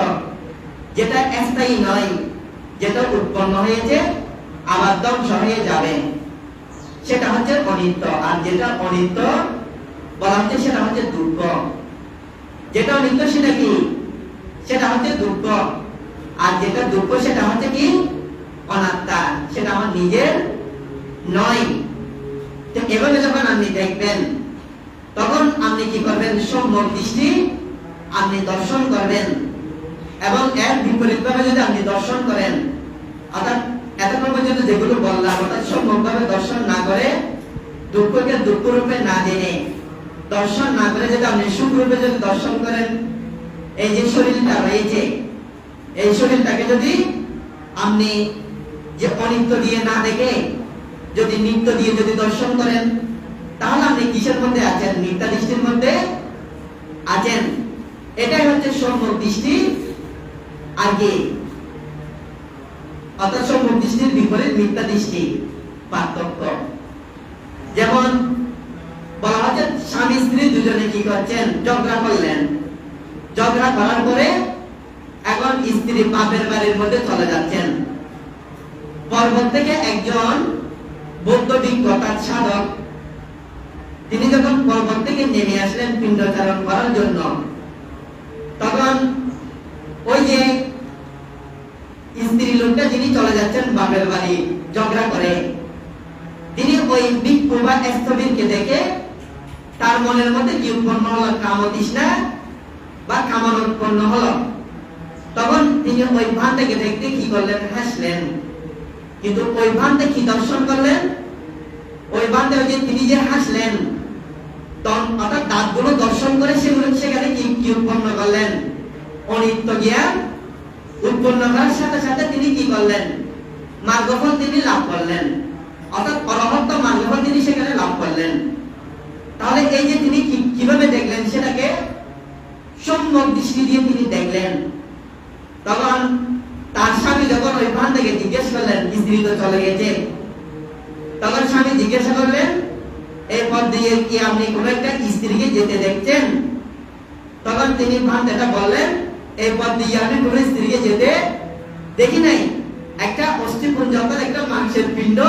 যেটা স্থায়ী নয়, যেটা উৎপন্ন হয়েছে আবার ধ্বংস হয়ে যাবে, সেটা হচ্ছে অনিত্য। আর যেটা অনিত্য বলা হচ্ছে সেটা হচ্ছে দুঃখ। যেটা অনিত্য সেটা কি? সেটা হচ্ছে দুঃখ। আর যেটা দুঃখ সেটা হচ্ছে কি? অনাত্মা, সেটা আমার নিজের নয়। তো এভাবে যখন আপনি দেখবেন, তখন আপনি কি করবেন? সম্যক দৃষ্টি আপনি দর্শন করবেন। এবং এর বিপরীত ভাবে যদি আপনি দর্শন করেন, অর্থাৎ এতক্ষণ পর্যন্ত যেগুলো বললাম, অর্থাৎ সম্যক ভাবে দর্শন না করে, দুঃখকে দুঃখ রূপে না জেনে দর্শন না করে যদি আপনি সুখ রূপে যদি দর্শন করেন, এই যে শরীরটা রয়েছে, এই শরীরটাকে যদি আপনি যে অনিত্য দিয়ে না দেখে যদি নিত্য দিয়ে যদি দর্শন করেন, তাহলে আপনি কিসের মধ্যে আছেন? মিথ্যা দৃষ্টির মধ্যে আছেন। এটাই হচ্ছে সম্যক দৃষ্টি। আর কি অর্থাৎ সম্যক দৃষ্টির বিপরীত মিথ্যা দৃষ্টি, পার্থক্য। যেমন বলা হচ্ছে স্বামী স্ত্রী দুজনে কি করছেন, ঝগড়া করলেন। ঝগড়া করার পরে এখন স্ত্রী বাপের বাড়ির মধ্যে চলে যাচ্ছেন। পর্বত থেকে একজন বৌদ্ধ ভিক্ষু অর্থাৎ সাধক, তিনি যখন পর্বত থেকে নেমে আসলেন পিণ্ডচারণ করার জন্য, তখন ওই যে স্ত্রী লোকটা যিনি চলে যাচ্ছেন বাপের বাড়ি ঝগড়া করে, তিনি ওই ভিক্ষু বা স্থবিরকে দেখে তার মনের মধ্যে কি উৎপন্ন হলো, কামতৃষ্ণা বা কামনা উৎপন্ন হলো। তখন তিনি ওই ভানটাকে দেখতে কি করলেন, হাসলেন। কিন্তু ওই ভানটা কি দর্শন করলেন, ওই ভানটা যে তিনি যে হাসলেন, তখন অর্থাৎ দাঁতগুলো দর্শন করে সেগুলো সেখানে কি উৎপন্ন করলেন, অনিত্য জ্ঞান উৎপন্ন করার সাথে সাথে তিনি কি করলেন, মার্গফল তিনি লাভ করলেন, অর্থাৎ অরহত্ত মার্গফল তিনি সেখানে লাভ করলেন। তাহলে এই যে তিনি কিভাবে দেখলেন, সেটাকে সম্যক দৃষ্টি দিয়ে তিনি দেখলেন। তখন তার স্বামী যখন ওই ভান থেকে জিজ্ঞেস করলেন, স্ত্রী তো চলে গেছে, তখন স্বামী জিজ্ঞাসা করলেন, এই পথ দিয়ে কি আপনি কোন একটা স্ত্রীকে যেতে দেখছেন? তখন তিনি ভানটা বললেন, এই পথ দিয়ে আমি কোন স্ত্রীকে যেতে দেখি নাই, একটা অস্থিপুঞ্জ একটা মাংসের পিণ্ড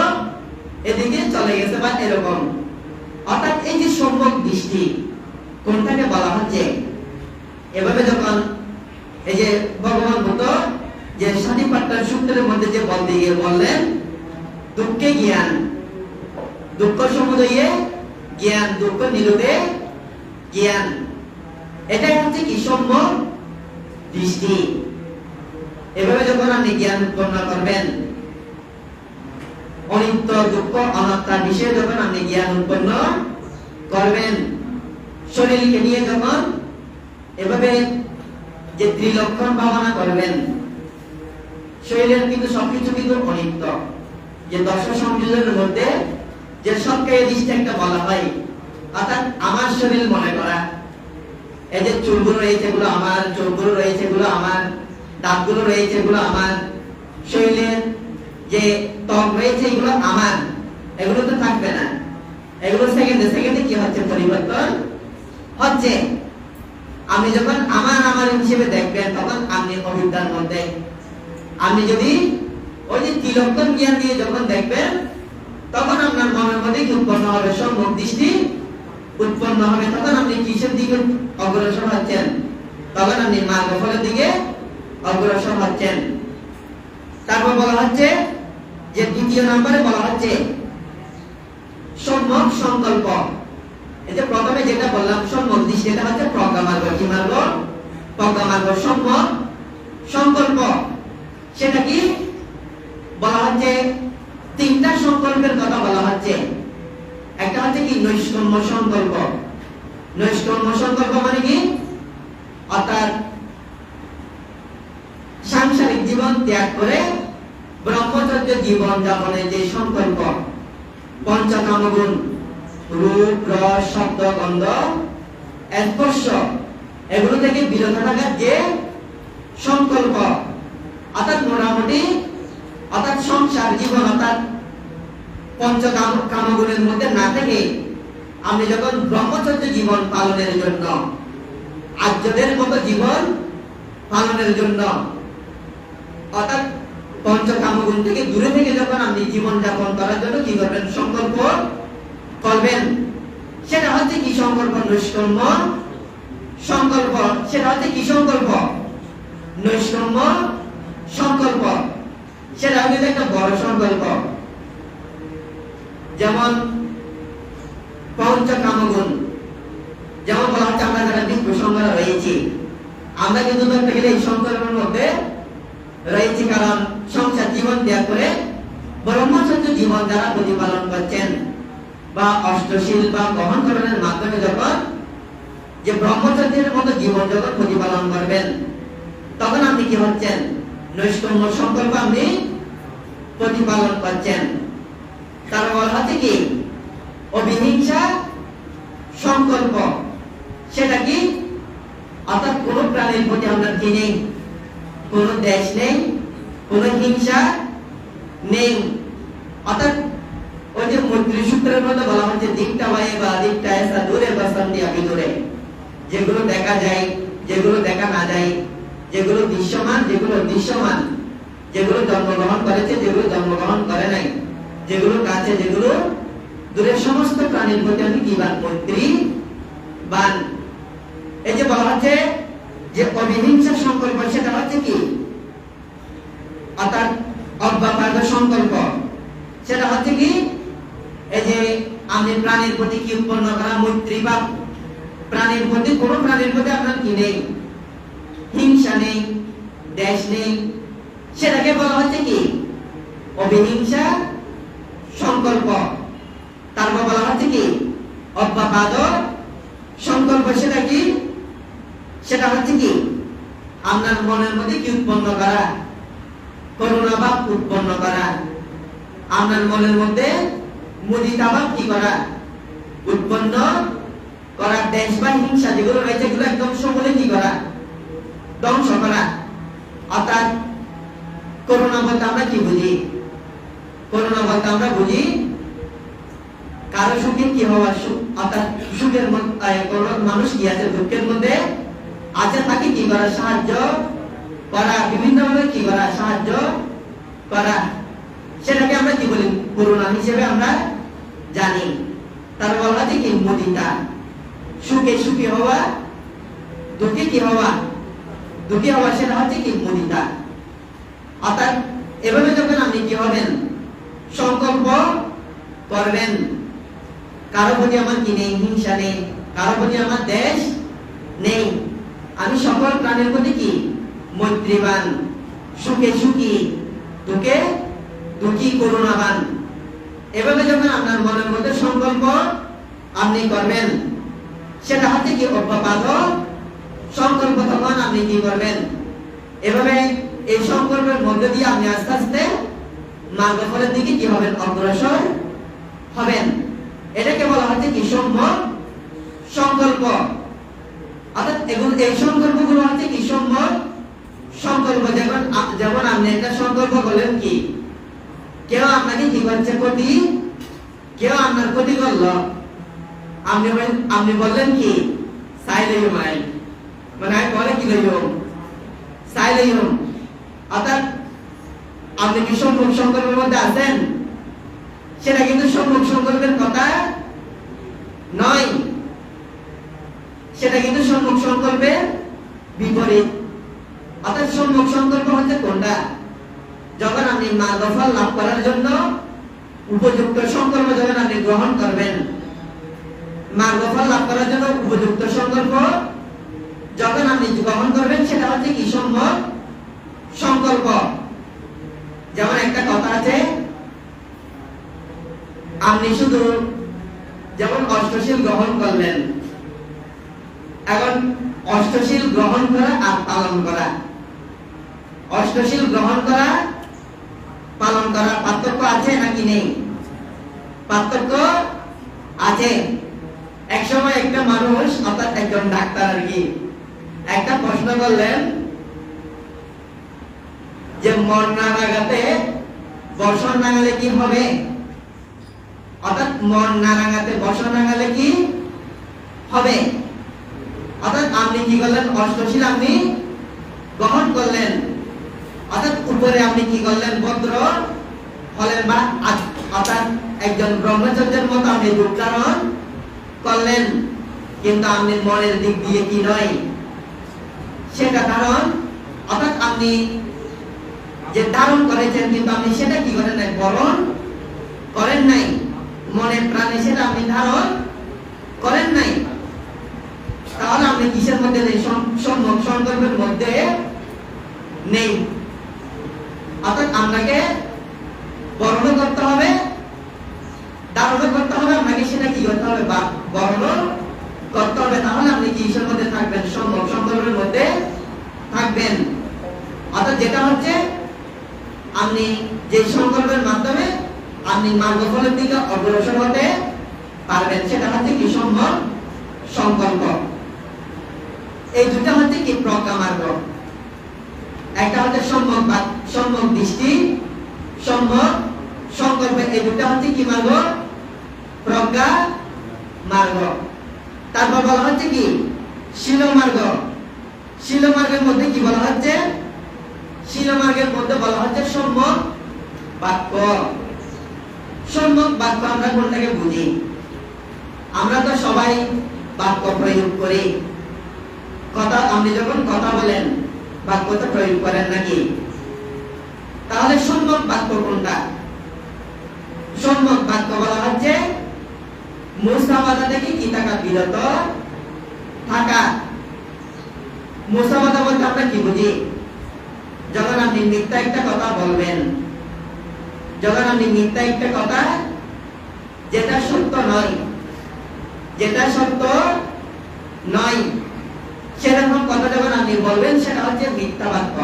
এদিকে চলে গেছে বা এরকম। অর্থাৎ এই যে সম্যক দৃষ্টি কোনটাকে বলা হচ্ছে, এভাবে যখন এই যে ভগবান বুদ্ধ যে সাতিপাট্টার সূত্রের মধ্যে যে বলতে গিয়ে বললেন, দুঃখে জ্ঞান, দুঃখ সমুদয়ে জ্ঞান, দুঃখ নিরোধে জ্ঞান, এটাই হচ্ছে কি সম্যক দৃষ্টি। এভাবে যখন আপনি জ্ঞান উৎপন্ন করবেন, অনিত্য দুঃখ অনাত্মার বিষয়ে যখন আপনি জ্ঞান উৎপন্ন করবেন, শরীরকে নিয়ে যখন এভাবে যে ত্রিলক্ষণ ভাবনা করবেন, শরীরের কিন্তু সবকিছু কিন্তু অনিত্য। যে দশ সংযোজনের মধ্যে যে সবকে দৃষ্টি একটা বলা হয়, অর্থাৎ আমার শরীর মনে করা, এই যে চুলগুলো রয়েছে এগুলো আমার, চোখগুলো রয়েছে এগুলো আমার, দাঁতগুলো রয়েছে এগুলো আমার, শরীরের যে ত্বক রয়েছে এগুলো আমার, এগুলো তো থাকবে না, এগুলো সেকেন্ডে সেকেন্ডে কি হচ্ছে, পরিবর্তন হচ্ছে। আপনি যখন আমার আমার হিসেবে দেখবেন, তখন আপনি অবিদ্যার মধ্যে, আপনি যদি ওই যে ত্রিলক্ষণ জ্ঞান দিয়ে যখন দেখবেন, তখন আপনার মনের মধ্যে কি উৎপন্ন হবে, সম্যক দৃষ্টি উৎপন্ন হবে। তখন আপনি কিসের দিকে অগ্রসর হচ্ছেন, তখন আপনি মার্গফলের দিকে অগ্রসর হচ্ছেন। তারপর বলা হচ্ছে যে দ্বিতীয় নম্বরে বলা হচ্ছে সম্যক সংকল্প। এই যে প্রথমে যেটা বললাম সম্যক দৃষ্টি, এটা হচ্ছে প্রজ্ঞা মার্গ। কি মার্গ? প্রজ্ঞা মার্গ। সম্যক সংকল্প সেটা কি বলা হচ্ছে, তিনটা সংকল্পের কথা বলা হচ্ছে। একটা হচ্ছে কি নৈষ্কর্ম্য সংকল্প। নৈষ্কর্ম্য সংকল্প মানে কি, অর্থাৎ সাংসারিক জীবন ত্যাগ করে ব্রহ্মচর্য জীবন যাপনের যে সংকল্প, পঞ্চকামগুণ রূপ রস শব্দ গন্ধ স্পর্শ এগুলো থেকে বিরত থাকার যে সংকল্প, অর্থাৎ মোটামুটি অর্থাৎ সংসার জীবন অর্থাৎ পঞ্চকামগুণের মধ্যে না থেকে আপনি যখন ব্রহ্মচর্য জীবন পালনের জন্য, আর্যদের মতো জীবন পালনের জন্য, অর্থাৎ পঞ্চকামগুণ থেকে দূরে থেকে যখন আপনি জীবন যাপন করার জন্য কি করবেন, সংকল্প করবেন, সেটা হচ্ছে কি সংকল্প, নৈষ্কর্ম্য সংকল্প। সেটা হচ্ছে কি সংকল্প, নৈষ্কর্ম্য সংকল্প। সেটা হচ্ছে একটা বড় সংকল্প। যেমন পঞ্চকামগুণ, যেমন বলা হচ্ছে আমরা যারা ভিক্ষু সংঘরা রয়েছি, আমরা কিন্তু ধরতে গেলে এই সংকল্পের মধ্যে রয়েছি। কারণ সংসার জীবন ত্যাগ করে ব্রহ্মচর্য জীবন যারা প্রতিপালন করছেন বা অষ্টশীল বা গ্রহণ করণের মাধ্যমে যখন যে ব্রহ্মচর্যের মতো জীবন যখন প্রতিপালন করবেন, তখন আপনি কি হচ্ছেন, নৈষ্কর্ম্য সংকল্প আপনি প্রতিপালন করছেন। তার বলা হচ্ছে কি অবিহিংসা সংকল্প। সেটা কি, অর্থাৎ কোন প্রাণীর প্রতি আপনার কি নেই, কোন দেশ নেই, কোন হিংসা নেই। অর্থাৎ ওই যে মৈত্রী সূত্রের মধ্যে বলা হচ্ছে দিকটা বায়ে বা দিকটা এসা দূরে বাসান প্রতি আমি দূরে, যেগুলো দেখা যায়, যেগুলো দেখা না যায়, যেগুলো দৃশ্যমান, যেগুলো দৃশ্যমান, যেগুলো জন্মগ্রহণ করেছে, যেগুলো জন্মগ্রহণ করে নাই, যেগুলো কাছে, যেগুলো দূরের সমস্ত প্রাণীর প্রতি আমি কি বান? মৈত্রী বান। এই যে বলা হচ্ছে যে অবিহিংসা সংকল্প, সেটা হচ্ছে কি? অর্থাৎ অব্যাপাদ সংকল্প, সেটা হচ্ছে কি? এই যে আমি প্রাণীর প্রতি কি উৎপন্ন করা? মৈত্রী বা প্রাণীর প্রতি, কোন প্রাণীর প্রতি আপনার কি নেই? হিংসা নেই, দ্বেষ নেই, সেটাকে বলা হচ্ছে কি? অবিহিংসা সংকল্প। তারপর বলা হচ্ছে কি? অব্যাপাদ সংকল্প। সেটা কি? সেটা হচ্ছে কি? আপনার মনের মধ্যে কি উৎপন্ন করা? করুণা ভাব উৎপন্ন করা। আপনার মনের মধ্যে মুদিতা ভাব কি করা? উৎপন্ন করা। দেশ বা হিংসা যেগুলো রয়েছে, এগুলো একদম সমূলে কি করা? ধ্বংস করা। অর্থাৎ করুণা বলতে আমরা কি বুঝি? করুণা বলতে আমরা বুঝি কারো সুখে কি হওয়া, অর্থাৎ সুখের মানুষ কি আছে, দুঃখের মধ্যে আছে, তাকে কি করা? সাহায্য করা, বিভিন্ন ভাবে কি করা? সাহায্য করা। সেটাকে আমরা কি বলি? করুণা হিসেবে আমরা জানি। তার বলা হচ্ছে কি? মুদিতা। সুখে সুখী হওয়া, দুঃখে কি হওয়া? দুঃখী হওয়া, সেটা হচ্ছে কি? মুদিতা। অর্থাৎ এভাবে যখন আপনি কি হবেন? সংকল্প করবেন, কারো প্রতি আমার কি নেই? হিংসা নেই, কারো প্রতি আমার দ্বেষ নেই, আমি সকল প্রাণীর প্রতি কি? মৈত্রীবান, সুখে সুখী, দুঃখে দুঃখী, করুণাবান। এভাবে যখন আপনার মনের মধ্যে সংকল্প আপনি করবেন, সেটা হচ্ছে কি? অব্যাপাদ সংকল্প। তখন আপনি কি করবেন? এভাবে এই সংকল্পের মধ্যে দিয়ে আপনি আস্তে আস্তে মার্গফলের দিকে কি হবেন? অগ্রসর হবেন। এটাকে বলা হচ্ছে কি? সম্যক সংকল্প। অর্থাৎ এগুলো, এই সংকল্পগুলো হচ্ছে কি? সম্যক সংকল্প। যেমন আপনি একটা সংকল্প করলেন কি? কেউ আপনাকে কি করছে? ক্ষতি। কেউ আপনার ক্ষতি করলো, আপনি বললেন কি? সাইলেইমাই, মানে আমি বলে কি লইম? সাইলেইম। অর্থাৎ আপনি কি সম্মুখ সংকল্পের মধ্যে আছেন? সেটা কিন্তু সম্মুখ সংকল্পের কথা নয়, সেটা কিন্তু সম্মুখ সংকল্পের বিপরীত। অর্থাৎ সম্মুখ সংকল্প হচ্ছে কোনটা? যখন আপনি মার্গফল লাভ করার জন্য উপযুক্ত সংকল্প যখন আপনি গ্রহণ করবেন, মার্গফল লাভ করার জন্য উপযুক্ত সংকল্প যখন আপনি গ্রহণ করবেন, সেটা হচ্ছে কি? সম্যক সংকল্প। যেমন একটা কথা আছে, আপনি শুধু যেমন অষ্টশীল গ্রহণ করলেন, এখন অষ্টশীল গ্রহণ করা আর পালন করা, অষ্টশীল গ্রহণ করা পালন করা পার্থক্য আছে নাকি নেই? পার্থক্য আছে। এক সময় একটা মানুষ, অর্থাৎ একজন ডাক্তার আর কি, একটা প্রশ্ন করলেন যে মন না রাঙাতে বসন রাঙালে কি হবে? অর্থাৎ মন না রাঙাতে বসন রাঙালে কি হবে? অর্থাৎ আপনি কি করলেন? অষ্টশীল আপনি গ্রহণ করলেন, অর্থাৎ উপরে আপনি কি করলেন? ভদ্র হলেন, বা অর্থাৎ একজন ব্রহ্মচর্যের মতো আপনি রূপ ধারণ করলেন, কিন্তু আপনি মনের দিক দিয়ে কি নয়? সেটা ধারণ, অর্থাৎ আপনি যে ধারণ করেছেন, কিন্তু আপনি সেটা কি করেন নাই? বরণ করেন নাই। মনে প্রাণে সেটা আপনি ধারণ করেন নাই। তাহলে আপনি কিসের মধ্যে নেই? সম্যক সংকল্পের মধ্যে নেই। অর্থাৎ আপনাকে বরণ করতে হবে, ধারণ করতে হবে, আপনাকে সেটা কি করতে হবে? বরণ করতে হবে। তাহলে আপনি কিসের মধ্যে থাকবেন? সম্যক সংকল্পের মধ্যে থাকবেন। অর্থাৎ যেটা হচ্ছে আপনি যে সংকল্পের মাধ্যমে আপনি মার্গফলের দিকে অগ্রসর হতে পারবেন, সেটা হচ্ছে কি? সম্যক সংকল্প। এই দুটা হচ্ছে কি? প্রজ্ঞা মার্গ। একটা হচ্ছে সম্যক দৃষ্টি, সম্যক সংকল্প। এই দুটা হচ্ছে কি মার্গ? প্রজ্ঞা মার্গ। তারপর বলা হচ্ছে কি শিলমার্গ। শিলমার্গের মধ্যে কি বলা হচ্ছে? শিলমার্গের মধ্যে বলা হচ্ছে সম্যক বাক্য। সম্যক বাক্য আমরা কোনটাকে বুঝি? আমরা তো সবাই বাক্য প্রয়োগ করি। কথা, আপনি যখন কথা বলেন বাক্য তো প্রয়োগ করেন নাকি? তাহলে সম্যক বাক্য কোনটা? সম্যক বাক্য বলা হচ্ছে মুসাবাদা থেকে কি থাকা, বিরত থাকা। মুসাবাদা বলতে আমরা কি বুঝি? যখন আপনি মিথ্যা একটা কথা বলবেন, যখন আপনি মিথ্যা একটা কথা যেটা সত্য নয়, যেটা সত্য নয় সেরকম কথা যখন আপনি বলবেন সেটা হচ্ছে মিথ্যা বাক্য,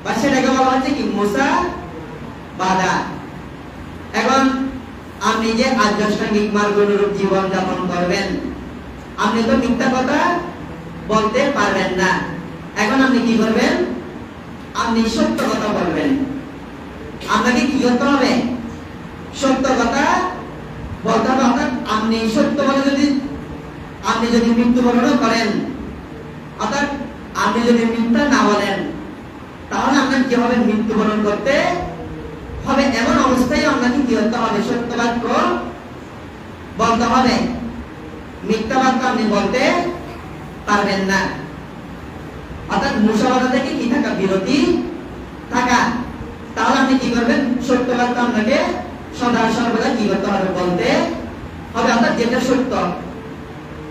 বা সেটাকে বলা হচ্ছে কি মুসাবাদা। এখন আপনি যে আধ্যাত্মিক মার্গ অনুরূপ জীবন যাপন করবেন, আপনি তো মিথ্যা কথা বলতে পারবেন না। এখন আপনি কি করবেন? আপনি সত্য কথা বলবেন। আপনাকে কি করতে হবে? সত্য কথা বলতে হবে। অর্থাৎ আপনি সত্য বলে আপনি যদি মৃত্যুবরণ করেন, অর্থাৎ আপনি যদি মিথ্যা না বলেন, তাহলে আপনার কি হবে? মৃত্যুবরণ করতে হবে। এমন অবস্থায় আপনাকে কি করতে হবে? সত্য বাক্য বলতে হবে। মিথ্যা বাক্য আপনি বলতে পারবেন না। অর্থাৎ মুসাবাদা থেকে কি থাকা, বিরতি থাকা। তাহলে আপনি কি করবেন? সত্য বাক্য আপনাকে সদা সর্বদা কি করতে হবে? বলতে হবে। অর্থাৎ যেটা সত্য,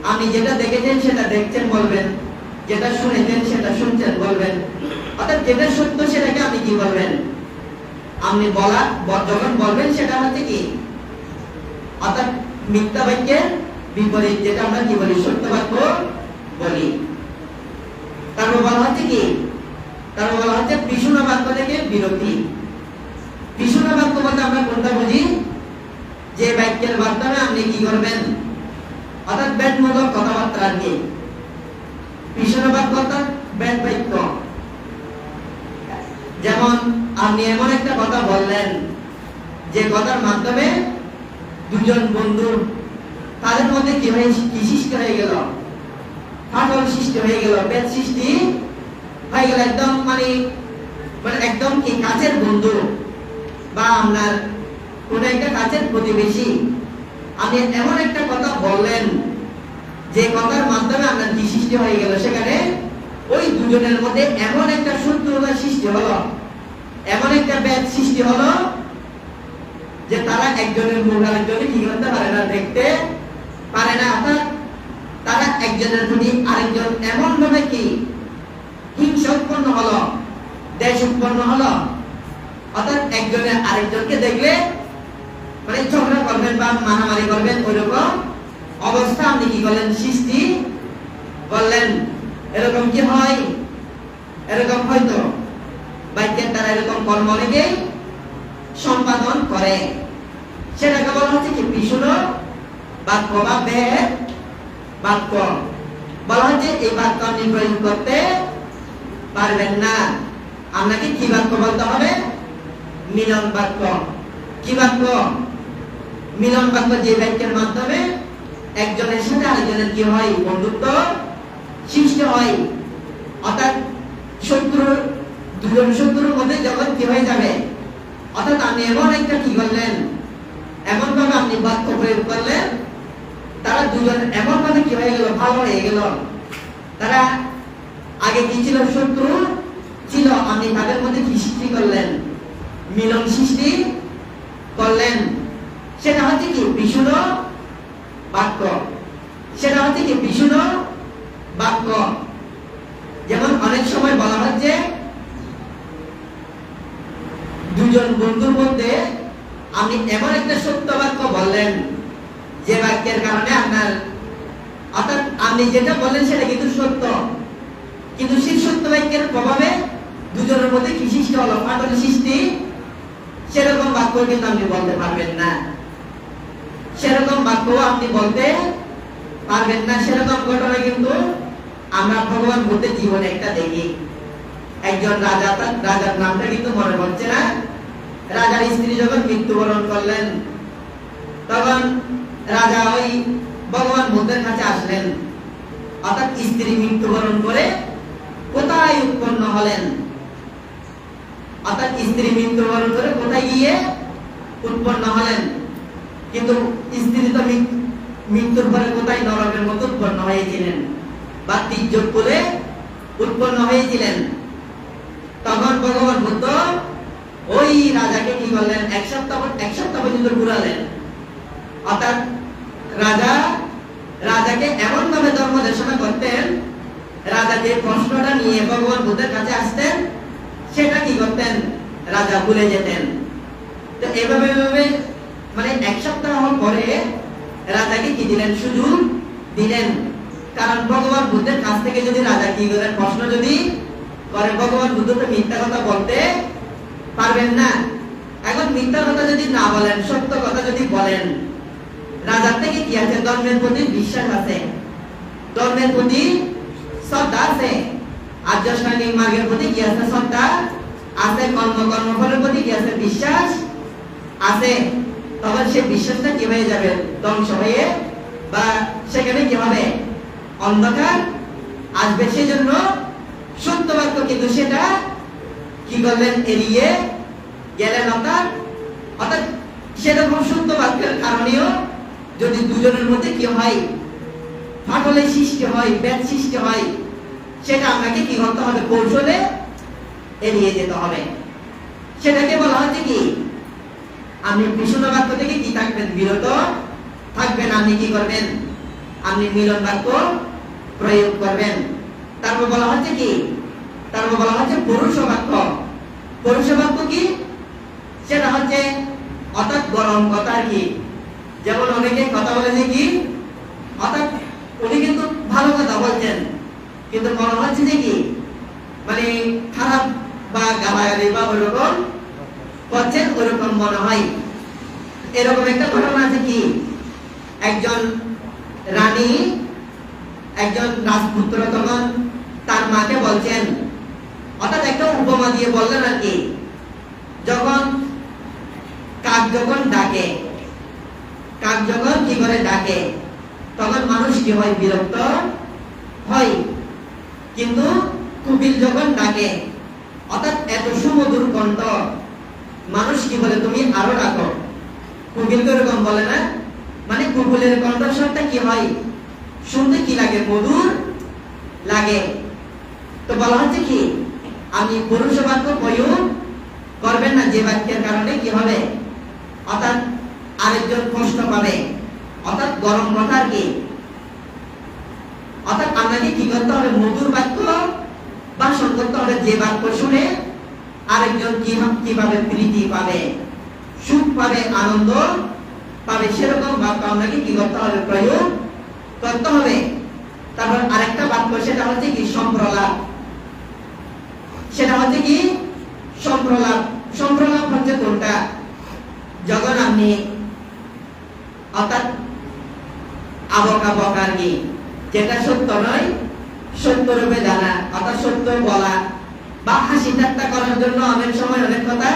আপনি যেটা দেখেছেন সেটা দেখছেন বলবেন, যেটা শুনেছেন সেটা শুনছেন বলবেন। অর্থাৎ যেটা সত্য সেটাকে আপনি কি বলবেন? আপনি যখন বলবেন সেটা হচ্ছে কি, অর্থাৎ মিথ্যা বাক্যের বিপরীত, যেটা আমরা কি বলি? সত্য বাক্য বলি। তারপর বলা হচ্ছে কি? তারপর বলা হচ্ছে পিছুনা বাক্য থেকে বিরতি। পিছুনা বাক্য বলতে আমরা কোনটা বুঝি? যে বাক্যের মাধ্যমে আপনি কি করবেন? অর্থাৎ ব্যাটমূলক কথাবার্তা আর কি। পিছুনা বাক্য অর্থাৎ ব্যাট বাক্য। যেমন আপনি এমন একটা কথা বললেন যে কথার মাধ্যমে দুজন বন্ধু, তাদের মধ্যে কি সৃষ্টি হয়ে গেল? ফাটল সৃষ্টি হয়ে গেল, ভেদ সৃষ্টি হয়ে গেল। একদম মানে একদম কি কাছের বন্ধু বা আপনার কোন একটা কাছের প্রতিবেশী, আপনি এমন একটা কথা বললেন যে কথার মাধ্যমে আপনার কি সৃষ্টি হয়ে গেল? সেখানে ওই দুজনের মধ্যে এমন একটা শত্রুতা সৃষ্টি হলো, এমন একটা ভেদ সৃষ্টি হলো যে তারা একজনের মুখ আরেকজনে কি করতে পারে না, দেখতে পারে না। অর্থাৎ তারা একজনের প্রতি আরেকজন এমন ভাবে কি হিংসা উৎপন্ন হলো, দেশ উৎপন্ন হলো। অর্থাৎ একজনের আরেকজনকে দেখলে মানে ঝগড়া করবেন বা মারামারি করবেন, ওইরকম অবস্থা আপনি কি করলেন? সৃষ্টি করলেন। এরকম কি হয়? এরকম হয়তো বাক্যের দ্বারা এরকম কর্ম অনেকেই সম্পাদন করে। সেটাকে বলা হচ্ছে কি পিছুনো বাক্য বা ভেদ বাক্য। বলা হচ্ছে এই বাক্য আপনি প্রয়োগ করতে পারবেন না। আপনাকে কি বাক্য বলতে হবে? মিলন বাক্য। কি বাক্য? মিলন বাক্য, যে বাক্যের মাধ্যমে একজনের সাথে আরেকজনের কি হয়? বন্ধুত্ব সৃষ্টি হয়। অর্থাৎ দুজন শত্রুর মধ্যে যখন কি হয়ে যাবে, অর্থাৎ আপনি এমন একটা কি করলেন, এমন ভাবে আপনি বাক্য প্রয়োগ করলেন, তারা দুজন এমন ভাবে কি হয়ে গেল? ভালো হয়ে গেল। তারা আগে কি ছিল? শত্রু ছিল। আপনি তাদের মধ্যে কি সৃষ্টি করলেন? মিলন সৃষ্টি করলেন। সেটা হচ্ছে কি পিছুনো বাক্য। সেটা হচ্ছে কি পিছুনো বাক্য। যেমন অনেক সময় বলা হচ্ছে দুজন বন্ধুর মধ্যে আপনি এমন একটা সত্য বাক্য বললেন যে বাক্যের কারণে আপনার, অর্থাৎ আপনি যেটা বললেন সেটা কিন্তু সত্য, কিন্তু সেই সত্য বাক্যের প্রভাবে দুজনের মধ্যে কি সৃষ্টি হলো? ফাটল সৃষ্টি। সেরকম বাক্য কিন্তু আপনি বলতে পারবেন না। সেরকম বাক্য আপনি বলতে পারবেন না। সেরকম ঘটনা কিন্তু আমরা ভগবান বুদ্ধের জীবনে একটা দেখি। একজন রাজা, রাজার নামটা কিন্তু মনে পড়ছে না, রাজার স্ত্রী যখন মৃত্যুবরণ করলেন, তখন রাজা ওই ভগবান বুদ্ধের কাছে আসলেন, অর্থাৎ স্ত্রী মৃত্যুবরণ করে কোথায় উৎপন্ন হলেন, অর্থাৎ স্ত্রী মৃত্যুবরণ করে কোথায় গিয়ে উৎপন্ন হলেন। কিন্তু স্ত্রী তো মৃত্যুর পরে কোথায় নরকের মতো উৎপন্ন হয়েছিলেন বা তির্যক কুলে উৎপন্ন হয়েছিলেন। তখন ভগবান বুদ্ধ ওই রাজাকে কি করলেন, এক সপ্তাহ পর্যন্ত ঘুরালেন। অর্থাৎ রাজাকে এমন ভাবে ধর্ম দেশনা করতেন, রাজা যে প্রশ্নটা নিয়ে ভগবান বুদ্ধের কাছে আসতেন সেটা কি করতেন, রাজা ভুলে যেতেন। তো এভাবে মানে এক সপ্তাহ পরে রাজাকে কি দিলেন, সুযোগ দিলেন। কারণ ভগবান বুদ্ধের কাছ থেকে যদি রাজা কি করেন, প্রশ্ন যদি করে, ভগবান বুদ্ধ তো মিথ্যা কথা বলতে পারবেন না। এখন মিথ্যা কথা যদি না বলেন, সত্য কথা যদি বলেন, রাজার থেকে কি আছে, ধর্মের প্রতি বিশ্বাস আছে, ধর্মের প্রতি শ্রদ্ধা আছে, আর্য শ্রেণীর মার্গের প্রতি কি আছে, শ্রদ্ধা আছে, কর্মফলের প্রতি কি আছে, বিশ্বাস আছে। তখন সে বিশ্বাসটা কি হয়ে যাবে, ধ্বংস হয়ে, বা সেখানে কি হবে, অন্ধকার আসবে। সেজন্য সত্য বাক্য কিন্তু সেটা কি করলেন, এড়িয়ে গেলেন। অর্থাৎ সেরকম সত্য বাক্যের কারণেও যদি দুজনের মধ্যে কি হয়, ফাটলের সৃষ্টি হয়, ব্যাধ সৃষ্টি হয়, সেটা আপনাকে কি করতে হবে, কৌশলে এড়িয়ে যেতে হবে। সেটাকে বলা হচ্ছে কি, আপনি বিশুদ্ধ বাক্য থেকে কি থাকবেন, বিরত থাকবেন। আপনি কি করবেন, আপনি মিলন বাক্য প্রয়োগ করবেন। তারপর বলা হচ্ছে কি, তারপর বলা হচ্ছে পুরুষ বাক্য। পুরুষ বাক্য কি, সেটা হচ্ছে অর্থাৎ গরম কথা আর কি। যেমন অনেকে কথা বলে যে কি, অর্থাৎ উনি কিন্তু ভালো কথা বলছেন, কিন্তু মনে হচ্ছে যে কি, মানে খারাপ বা গালাগালি বা ওইরকম করছেন, ওইরকম মনে হয়। এরকম একটা ঘটনা আছে কি, একজন রানী, একজন রাজপুত্র তখন তার মাকে বলছেন, অর্থাৎ একটা উপমা দিয়ে বললেন আর কি, যখন কাক যখন ডাকে, কাক যখন কি করে ডাকে, তখন মানুষ কি হয়, বিরক্ত হয়। কিন্তু কুকিল যখন ডাকে, অর্থাৎ এত সুমধুর কণ্ঠ, মানুষ কি বলে, তুমি আরো ডাকো। কুকিল তো এরকম বলে না, মানে কুকুলের কণ্ঠস্বরটা কি হয়, শুনতে কি লাগে, মধুর লাগে। তো বলা হচ্ছে কি, আপনি পুরুষ বাক্য প্রয়োগ করবেন না, যে বাক্যের কারণে কি হবে, অর্থাৎ আরেকজন কষ্ট পাবে, অর্থাৎ গরম কথা আর কি। অর্থাৎ আপনাকে কি করতে হবে, মধুর বাক্য ভাষণ করতে হবে, যে বাক্য শুনে আরেকজন কিভাবে প্রীতি পাবে, সুখ পাবে, আনন্দ পাবে, সেরকম বাক্য আপনাকে কি করতে হবে, প্রয়োগ করতে হবে। তারপর আরেকটা বাক্য, সেটা হচ্ছে কি, সম্প্রলাপ। সেটা হচ্ছে কি, সম্প্রলাপ। সম্প্রলাপ হচ্ছে কোনটা, যখন আপনি অর্থাৎ আবকা আর কি, যেটা সত্য নয় সত্য রূপে জানা, অর্থাৎ সত্য বলা, বা হাসি ঠাট্টা করার জন্য অনেক সময় অনেক কথা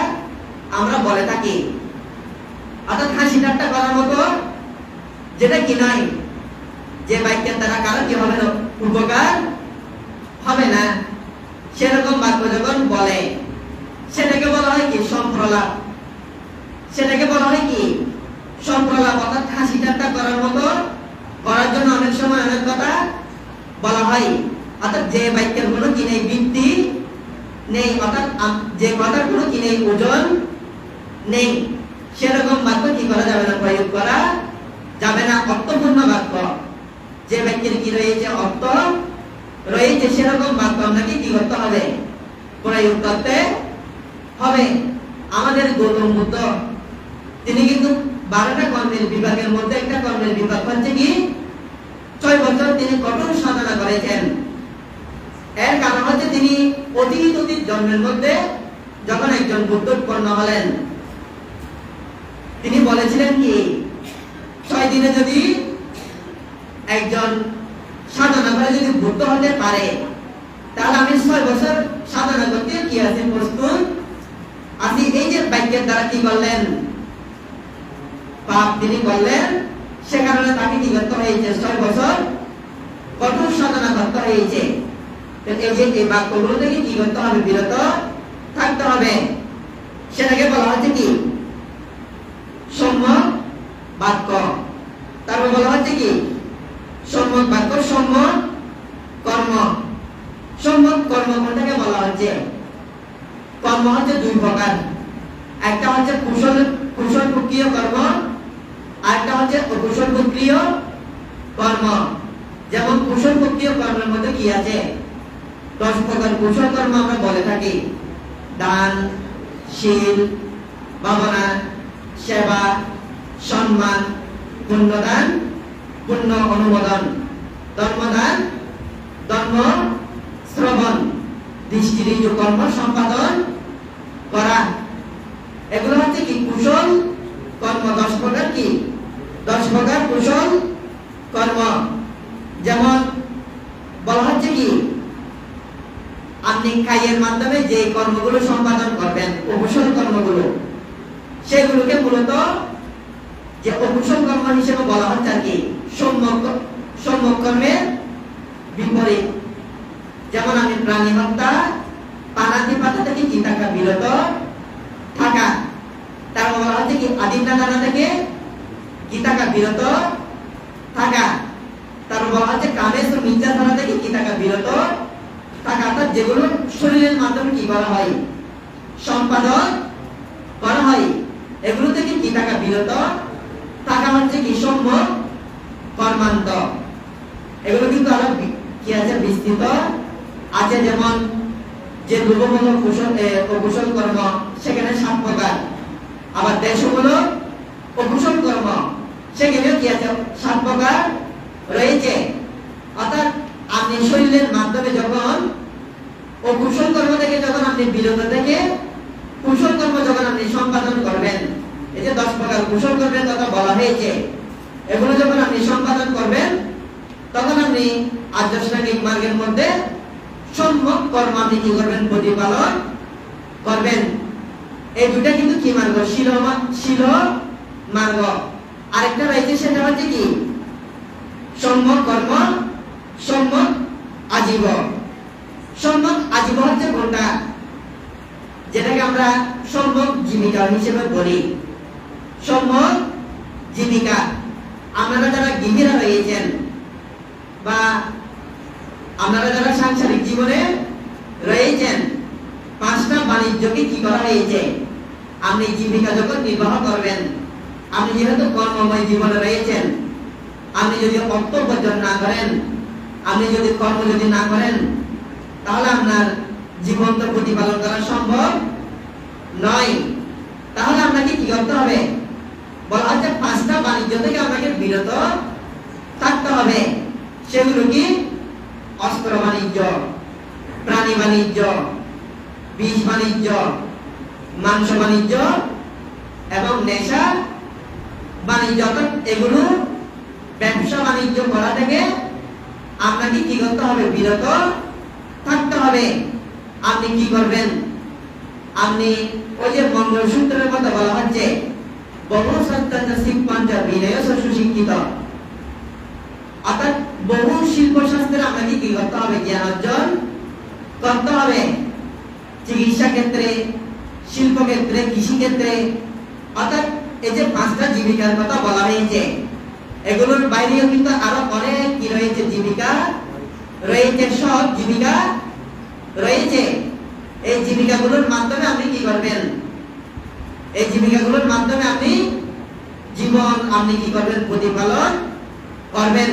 আমরা বলে থাকি, অর্থাৎ হাসি ঠাট্টা করার মতো যেটা কি নয়, যে বাক্যের দ্বারা কারো কি হবে না, উপকার হবে না, সেরকম বাক্য যখন বলে, সেটাকে বলা হয় কি, সম্প্রলাপ। সেটাকে বলা হয় কি, সম্প্রলাপ। অর্থাৎ হাসি ঠাট্টা করার মতো করার জন্য অনেক সময় অনেক কথা বলা হয়, অর্থাৎ যে বাক্যের কোনো কি নেই, ভিত্তি নেই, অর্থাৎ যে কথার কোনো কি নেই, ওজন নেই, সেরকম বাক্য কি করা যাবে না, প্রয়োগ করা যাবে না। অর্থপূর্ণ বাক্য, যে বাক্যের কি রয়েছে, অর্থ রয়েছে, সেরকম বাক্য আপনাকে কি করতে হবে, প্রয়োগ করতে হবে। আমাদের গৌতম বুদ্ধ তিনি কিন্তু 12টা কর্মের বিভাগের মধ্যে একটা কর্মের বিভাগ হচ্ছে কি, 6 বছর তিনি কঠোর সাধনা করেছেন। এর কারণ হচ্ছে তিনি অতীত জন্মের মধ্যে যখন একজন বুদ্ধ উৎপন্ন হলেন, তিনি বলেছিলেন কি, 6 দিনে যদি একজন সাধনা করে যদি বুদ্ধ হতে পারে, তাহলে আমি 6 বছর সাধনা করতে কি আছে, প্রস্তুত আছি। এই যে বাক্যের দ্বারা কি করলেন, পাপ তিনি করলেন সে কারণে তাকে কি করতে হয়েছে 6 বছর কঠোর সাধনা করতে হয়েছে। এই যে এই বাক্যগুলো থেকে কি করতে হবে, বিরত থাকতে হবে। সেটাকে বলা হচ্ছে কি সম্যক বাক্য। তারপর বলা হচ্ছে কি সম্যক বাক্য, সম্যক কর্ম। সম্যক কর্ম কোনটাকে বলা হচ্ছে? কর্ম হচ্ছে 2 প্রকার। একটা হচ্ছে কুশল প্রক্রিয় কর্ম, আর একটা হচ্ছে অকুশল প্রক্রিয় কর্ম। যেমন কুশল প্রক্রিয় কর্মের মধ্যে কি আছে? 10 প্রকার কুশল কর্ম আমরা বলে থাকি। দান, শীল, ভাবনা, সেবা, সম্মান, পুণ্যদান, পুণ্য অনুমোদন, ধর্মদান, ধর্ম শ্রবণ, দৃষ্টিরিজু কর্ম সম্পাদন করা। এগুলো হচ্ছে কি কুশল কর্ম। 10 প্রকার কি? 10 প্রকার কুশল কর্ম। যেমন বলা হচ্ছে কি আপনি কাজের মাধ্যমে যে কর্মগুলো সম্পাদন করবেন, অকুশল কর্মগুলো, সেগুলোকে মূলত যে অকুশল কর্ম হিসেবে বলা হচ্ছে আর কি সম্যক কর্মের বিপরীত। যেমন আমি প্রাণী হত্যা, পানাতি-পাতা থেকে কি থাকা, বিরত থাকা। তারপর বলা হচ্ছে কি আদিন্নাদানা থেকে কি থাকা, বিরত থাকা। তারপর বলা হচ্ছে কামেশ ও মিথ্যাচারণা থেকে কি থাকা, বিরত থাকা। অর্থাৎ যেগুলো শরীরের মাধ্যমে কি করা হয়, সম্পাদন করা হয়, এগুলো থেকে কি থাকা, বিরত থাকা হচ্ছে কি সম্যক কর্মান্ত। এগুলো কিন্তু আরো কি আছে, বিস্তৃত আছে। যেমন যে লোভমূলক অকুশল কর্ম, সেখানে 7 প্রকার। আবার দেশমূলক অকুশল কর্ম, সেখানেও কি আছে, 7 প্রকার রয়েছে। অর্থাৎ আপনি শরীরের মাধ্যমে যখন অকুশল কর্ম থেকে যখন আপনি বিরত থেকে কুশল কর্ম যখন আপনি সম্পাদন করবেন, এই যে 10 প্রকার কুশল কর্মের কথা বলা হয়েছে, এগুলো যখন আপনি সম্পাদন করবেন, তখন আপনি আর্যশ্রেণিক মার্গের মধ্যে সম্যক কর্ম আপনি কি করবেন, প্রতিপালন করবেন। এই দুটা কিন্তু কি মার্গ, শিল মার্গ। আরেকটা রয়েছে, সেটা হচ্ছে কি সম্যক কর্ম, সম্যক আজীব। সম্যক আজীব হচ্ছে কোনটা, যেটাকে আমরা সম্যক জীবিকা হিসেবে বলি। সম্যক জীবিকা, আপনারা যারা গৃহিণীরা রয়েছেন বা আপনারা যারা সাংসারিক জীবনে রয়েছেন, 5টা বাণিজ্যকে কি করা হয়েছে, আপনি জীবিকা যখন নির্বাহ করবেন, আপনি যেহেতু কর্মময় জীবনে রয়েছেন, আপনি যদি অর্থ উপার্জন না করেন, আপনি যদি কর্ম যদি না করেন, তাহলে আপনার জীবন তো প্রতিপালন করা সম্ভব নয়। তাহলে আপনাকে কি করতে হবে, বলা হচ্ছে 5টা বাণিজ্য থেকে আপনাকে বিরত থাকতে হবে। সেগুলো কি অস্ত্র বাণিজ্য, প্রাণী বাণিজ্য, বীজ বাণিজ্য, মাংস বাণিজ্য এবং নেশা বাণিজ্য। অর্থাৎ এগুলো ব্যবসা বাণিজ্য করা থেকে আপনাকে কি করতে হবে, বিরত থাকতে হবে। আপনি কি করবেন, আপনি ওই যে মঙ্গলসূত্রের কথা বলা হচ্ছে, বহু সত্যান্ত শিল্পাঞ্চ বিনয় সুশিক্ষিত। অর্থাৎ বহু শিল্প শাস্ত্রে আপনাকে কি করতে হবে, জ্ঞান অর্জন করতে হবে। চিকিৎসা ক্ষেত্রে, শিল্প ক্ষেত্রে, কৃষি ক্ষেত্রে। অর্থাৎ এই যে 5টা জীবিকার কথা বলা হয়েছে, এগুলোর বাইরেও কিন্তু আরো অনেক কি রয়েছে, জীবিকা রয়েছে, সব জীবিকা রয়েছে। এই জীবিকাগুলোর মাধ্যমে আপনি কি করবেন, এই জীবিকাগুলোর মাধ্যমে আপনি জীবন আপনি কি করবেন, প্রতিপালন করবেন।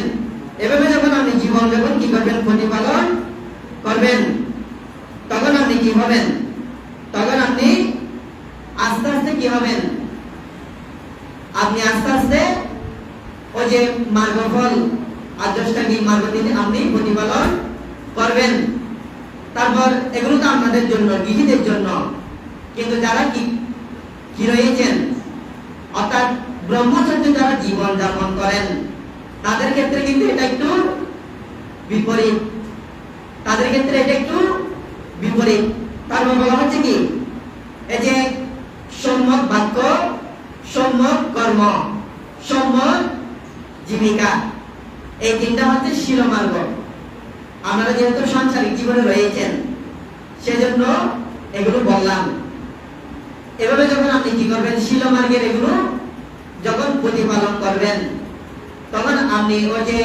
এভাবে যখন আপনি জীবন যখন কি করবেন, প্রতিপালন করবেন, তখন আপনি কি হবেন, তখন আপনি আস্তে আস্তে কি হবেন, আপনি আস্তে আস্তে ওই যে মার্গফল আর্যষ্টাঙ্গিক মার্গ তিনি আপনি প্রতিপালন করবেন। তারপর এগুলো তো আপনাদের জন্য, গৃহীদের জন্য। কিন্তু যারা কি রয়েছেন, অর্থাৎ ব্রহ্মচর্য যারা জীবন যাপন করেন, তাদের ক্ষেত্রে কিন্তু এটা একটু বিপরীত। তাদের ক্ষেত্রে এটা একটু বিপরীত। তারপর বলা হচ্ছে কি, এই যে সম্যক বাক্য, সম্যক কর্ম, সম্যক জীবিকা, এই তিনটা হচ্ছে শিরোমার্গ। আপনারা যেহেতু সাংসারিক জীবনে রয়েছেন সেজন্য এগুলো বললাম। এভাবে যখন আপনি কি করবেন, শিরোমার্গের এগুলো যখন প্রতিপালন করবেন, তখন আপনি ওই যে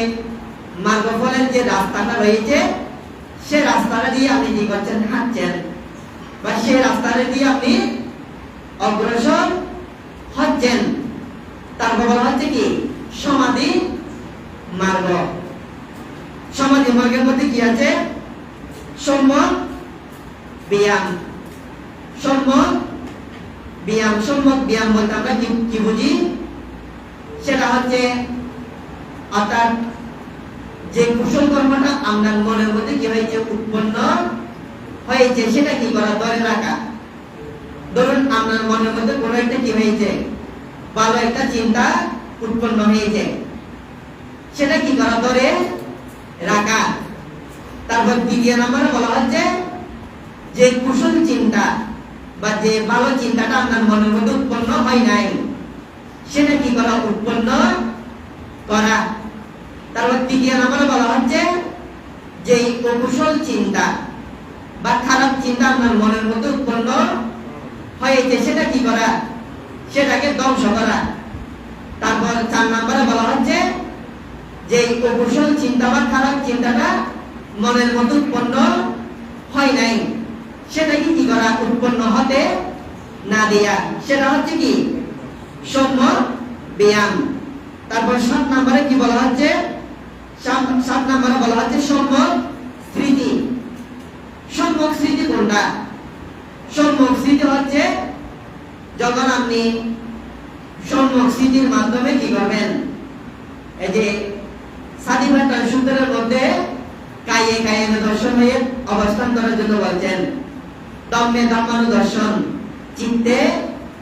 মার্গফলের যে রাস্তাটা রয়েছে সে রাস্তাটা দিয়ে আপনি কি করছেন, হাঁটছেন, বা সেই রাস্তাটা দিয়ে আপনি অগ্রসর হচ্ছেন। তারপর বলা হচ্ছে কি সমাধি মার্গ। সমাধি মার্গের মধ্যে কি আছে, সম্যক ব্যায়াম। সম্যক ব্যায়াম, সম্যক ব্যায়াম বলতে আমরা কি বুঝি, সেটা হচ্ছে অর্থাৎ যে কুশল কর্মটা আপনার মনের মধ্যে কি হয়েছে, উৎপন্ন হয়েছে, সেটা কি করা, ধরে রাখা। ধরুন আপনার মনের মধ্যে কোনো একটা কি হয়েছে, ভালো একটা চিন্তা উৎপন্ন হয়েছে, সেটা কি করা, ধরে রাখা। তারপর দ্বিতীয় নম্বরে বলা হচ্ছে যে কুশল চিন্তা বা যে ভালো চিন্তাটা আপনার মনের মধ্যে উৎপন্ন হয় নাই, সেটা কি করা, উৎপন্ন করা। তারপর তৃতীয় নম্বরে বলা হচ্ছে যে অকুশল চিন্তা বা খারাপ চিন্তা আপনার মনের মধ্যে উৎপন্ন হয়েছে, সেটা কি করা, সেটাকে ধ্বংস করা। তারপর 4 নম্বরে বলা হচ্ছে যে অকুশল চিন্তা বা খারাপ চিন্তাটা মনের মধ্যে উৎপন্ন হয় নাই, সেটাকে কি করা, উৎপন্ন হতে না দেয়া, সেটা হচ্ছে কি সম্যক ব্যায়াম। তারপর 7 নম্বরে কি বলা হচ্ছে, 7 নম্বরে বলা হচ্ছে সম্যক স্মৃতি। সম্যক স্মৃতি কোনটা, সম্যক স্মৃতি হচ্ছে যখন আপনি সম্যক স্মৃতির মাধ্যমে কি করবেন, এই যে সাদিবাটার সূত্রের মধ্যে কায়ে কায়ে দর্শন হয়ে অবস্থান করার জন্য বলছেন, দম্মে দম্মানুদর্শন, চিত্তে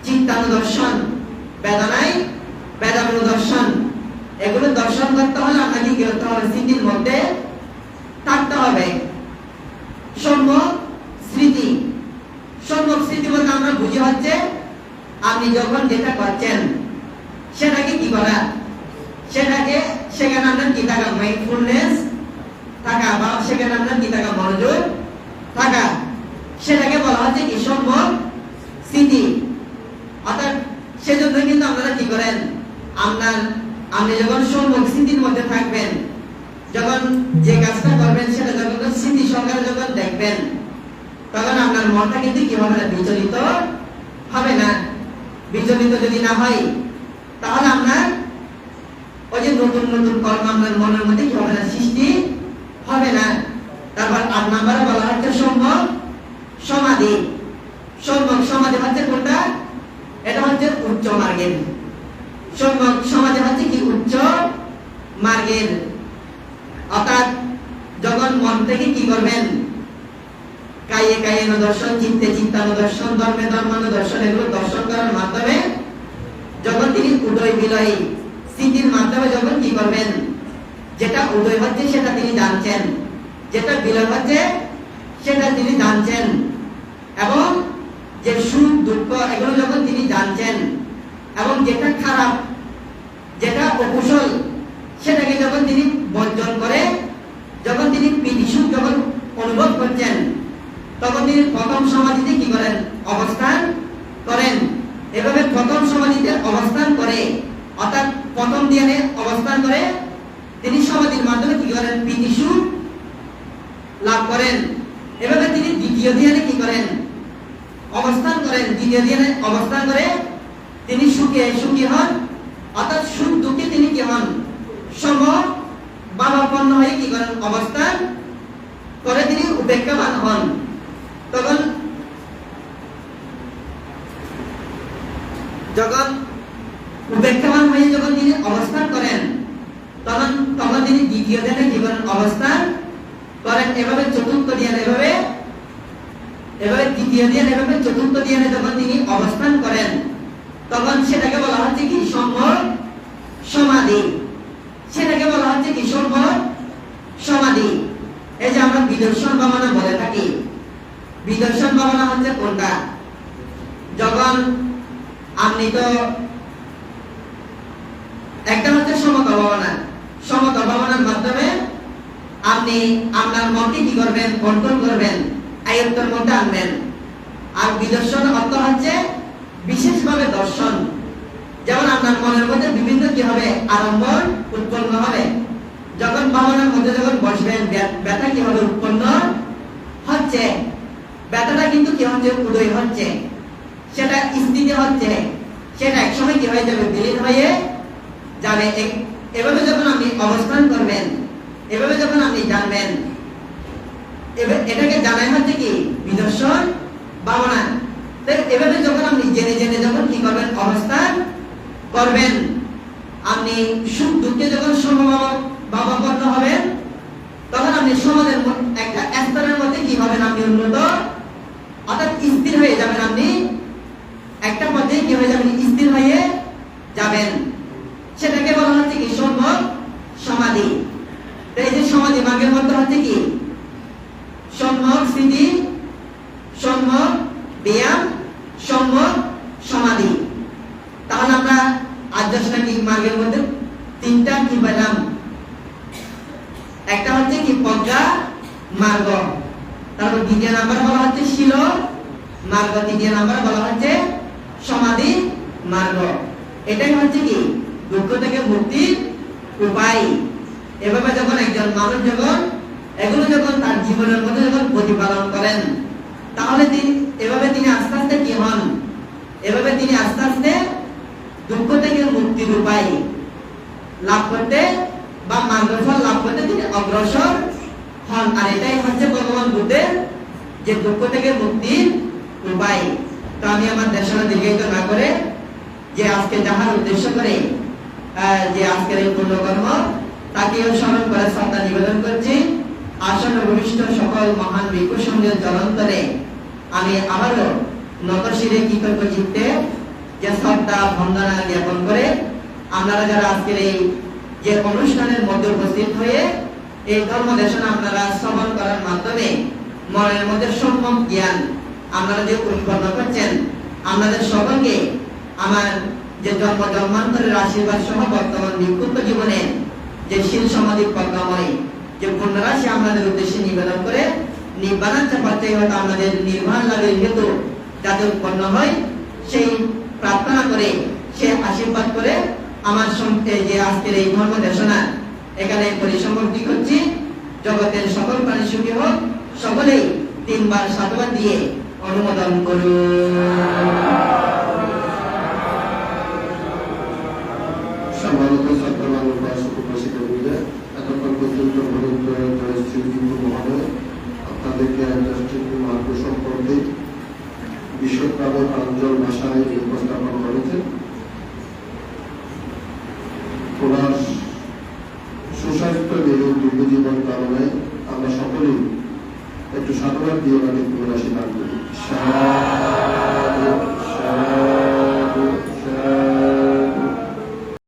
চিত্তানুদর্শন, বেদনায় বেদানুদর্শন। এগুলো দর্শন করতে হলে আপনাকে কি করতে হবে, স্মৃতির মধ্যে থাকতে হবে। সম্যক স্মৃতি, সম্যক স্মৃতি বলতে আমরা বুঝি হচ্ছে আপনি যখন যেটা করছেন সেটাকে কি করা, সেটাকে সেখানে আপনার কি থাকা, মাইন্ডফুলনেস থাকা, বা সেখানে আপনার কি থাকা, মনোযোগ থাকা, সেটাকে বলা হচ্ছে কি সম্যক স্মৃতি। অর্থাৎ সেজন্য কিন্তু আপনারা কি করেন, আপনি যখন সম্যক স্মৃতির মধ্যে থাকবেন, যখন যে কাজটা করবেন সেটা যখন স্মৃতি সহকারে যখন দেখবেন, তখন আপনার মনটা কিন্তু কি হবে না, বিচলিত হবে না। বিচলিত যদি না হয় তাহলে আপনার ওই যে নতুন নতুন কর্ম আপনার মনের মধ্যে কি হবে না, সৃষ্টি হবে না। তারপর 8 নম্বরে বলা হচ্ছে সম্যক সমাধি। সম্যক সমাধি হচ্ছে কোনটা, এটা হচ্ছে উচ্চ মার্গের। সম্যক সমাধি হচ্ছে কি উচ্চ মার্গের। অর্থাৎ যখন মন থেকে কি করবেন, কায়ে কায়ে দর্শন, চিত্তে চিত্তানুদর্শন, ধর্মে ধর্মানুদর্শন, এগুলো দর্শন করার মাধ্যমে যখন তিনি উদয় বিলয় স্মৃতির মাধ্যমে যখন কি করবেন, যেটা উদয় হচ্ছে সেটা তিনি জানছেন, যেটা বিলয় হচ্ছে সেটা তিনি জানছেন, এবং যে সুখ দুঃখ এগুলো যখন তিনি জানছেন, এবং যেটা খারাপ যেটা অকুশল সেটাকে যখন তিনি বর্জন করে, যখন তিনি প্রীতি সুখ যখন অনুভব করছেন, তখন তিনি প্রথম সমাধিতে কি করেন, অবস্থান করেন। এভাবে প্রথম সমাধিতে অবস্থান করে, অর্থাৎ প্রথম ধ্যানে অবস্থান করে তিনি সমাধির মাধ্যমে কি করেন, প্রীতি সুখ লাভ করেন। এভাবে তিনি দ্বিতীয় ধ্যানে কি করেন, অবস্থান করেন। দ্বিতীয় ধ্যানে অবস্থান করে তিনি সুখী হন, অর্থাৎ সুখ দুঃখে তিনি কি হন, সমভাবাপন্ন হয়ে কি করেন, অবস্থান করে তিনি উপেক্ষাবান হন। তখন যখন উপেক্ষাবান হয়ে যখন তিনি অবস্থান করেন, তখন তিনি দ্বিতীয় ধ্যানে কি করেন, অবস্থান করেন। এভাবে চতুর্থ ধ্যান, এভাবে তৃতীয় ধ্যান, এভাবে চতুর্থ ধ্যানে যখন তিনি অবস্থান করেন, তখন সেটাকে বলা হচ্ছে কি সম্যক সমাধি। সেটাকে বলা হচ্ছে কি সম্যক সমাধি। এই যে আমরা বিদর্শন ভাবনা বলে থাকি, বিদর্শন ভাবনা হচ্ছে কোনটা, যখন আপনি তো একটা হচ্ছে সমতা ভাবনা, সমতল ভাবনার মাধ্যমে আপনি আপনার মনকে কি করবেন, কন্ট্রোল করবেন, আয়ত্তের মধ্যে আনবেন। আর বিদর্শন অর্থ হচ্ছে বিশেষভাবে দর্শন। যেমন আপনার মনের মধ্যে বিভিন্ন কি হবে, আড়ম্বর উৎপন্ন হবে। যখন ভাবনার মধ্যে যখন বসবেন, ব্যথা কি হবে, উৎপন্ন হচ্ছে। ব্যথাটা কিন্তু কি হচ্ছে, উদয় হচ্ছে, সেটা স্থিতি হচ্ছে, সেটা একসময় কি হয়ে যাবে, বিলীন হয়ে যাবে। এভাবে যখন আপনি অবস্থান করবেন, এভাবে যখন আপনি জানবেন, এটাকে জানাই হচ্ছে কি বিদর্শন ভাবনা। এভাবে যখন আপনি জেনে জেনে যখন কি করবেন, অবস্থান করবেন, আপনি সুখ দুঃখে যখন সমভাবাপন্ন হবেন, তখন আপনি সমাজের একটা স্তরের মধ্যে কি হবেন, আপনি উন্নত অর্থাৎ স্থির হয়ে যাবেন। আপনি একটা পর্যায়ে কি হয়ে যাবেন, স্থির হয়ে যাবেন। সেটাকে বলা হচ্ছে কি সম্যক সমাধি। এই যে সমাধি মার্গের মধ্যে হচ্ছে কি সম্যক স্থিতি, সম্যক ব্যায়াম, সম্যক সমাধি। তাহলে আমরা আধ্যাত্মিক মার্গের মধ্যে তিনটা কি পেলাম। একটা হচ্ছে কি প্রজ্ঞা মার্গ, তারপর দ্বিতীয় নাম্বার বলা হচ্ছে শীল মার্গ, তৃতীয় নাম্বার বলা হচ্ছে সমাধি মার্গ। এটাই হচ্ছে কি দুঃখ থেকে মুক্তির উপায়। এভাবে যখন একজন মানুষ যখন এগুলো যখন তার জীবনের মধ্যে যখন প্রতিপালন করেন, তাহলে এভাবে তিনি আস্তে আস্তে কি হন, এভাবে তিনি আস্তে আস্তে দুঃখ থেকে মুক্তির উপায় লাভ করতে বা মার্গফল লাভ করতে তিনি অগ্রসর হন। আর এটাই হচ্ছে ভগবান বুদ্ধের যে দুঃখ থেকে মুক্তির উপায়। তো আমি আমার দেশনা দীর্ঘায়িত না করে যে আজকে যাহার উদ্দেশ্য করে যে আজকের এই পুণ্যকর্ম, তাকেও স্মরণ করে শ্রদ্ধা নিবেদন করছি। আসন্ন ভবিষ্ঠ সকল মহান ভিক্ষু সঙ্গের জলন্তরে আমি আবারও নতশিরে কৃতজ্ঞ চিত্তে যে শ্রদ্ধা বন্দনা জ্ঞাপন করে আপনারা যারা আজকের এই যে অনুষ্ঠানের মধ্যে উপস্থিত হয়ে এই ধর্ম দেশনা আপনারা শ্রবণ করার মাধ্যমে মনের মধ্যে সম্যক জ্ঞান আপনারা যে উৎপন্ন করছেন, আপনাদের সকলকে আমার যে জন্মান্তরের আশীর্বাদ সহ বর্তমান বিক্ষুব্ধ জীবনে যে শীল সমাধি প্রজ্ঞাময় যে পুণ্যরাশি আপনাদের উদ্দেশ্যে নিবেদন করে নির্বাণাচ্ছ পাত্রই হয়তো আমাদের নির্বাণ লাভের হেতু যাতে উৎপন্ন হয়, সেই প্রার্থনা করে, সে আশীর্বাদ করে আমার যে আজকের এই ধর্ম দেশনা এখানে পরিসমাপ্তি করছি। জগতের সকল প্রাণী সুখী হোক, সকলেই তিনবার সাধুবাদ দিয়ে অনুমোদন করুন। সম্মানিত ছাত্রবান উপস্থিত হইলে এতক্ষণ পর্যন্ত মহোদয় আপনাদেরকে আধ্যাত্মিক মার্গ সম্পর্কে বিশ্বকাল প্রাঞ্জল ভাষায় উপস্থাপন করেছেন। ওনার সুস্বাস্থ্য নিয়ে দীর্ঘ জীবন কামনায় আমরা সকলেই একটু সাধুবাদ দিয়ে ওনাকে পুনরাশি দান করি।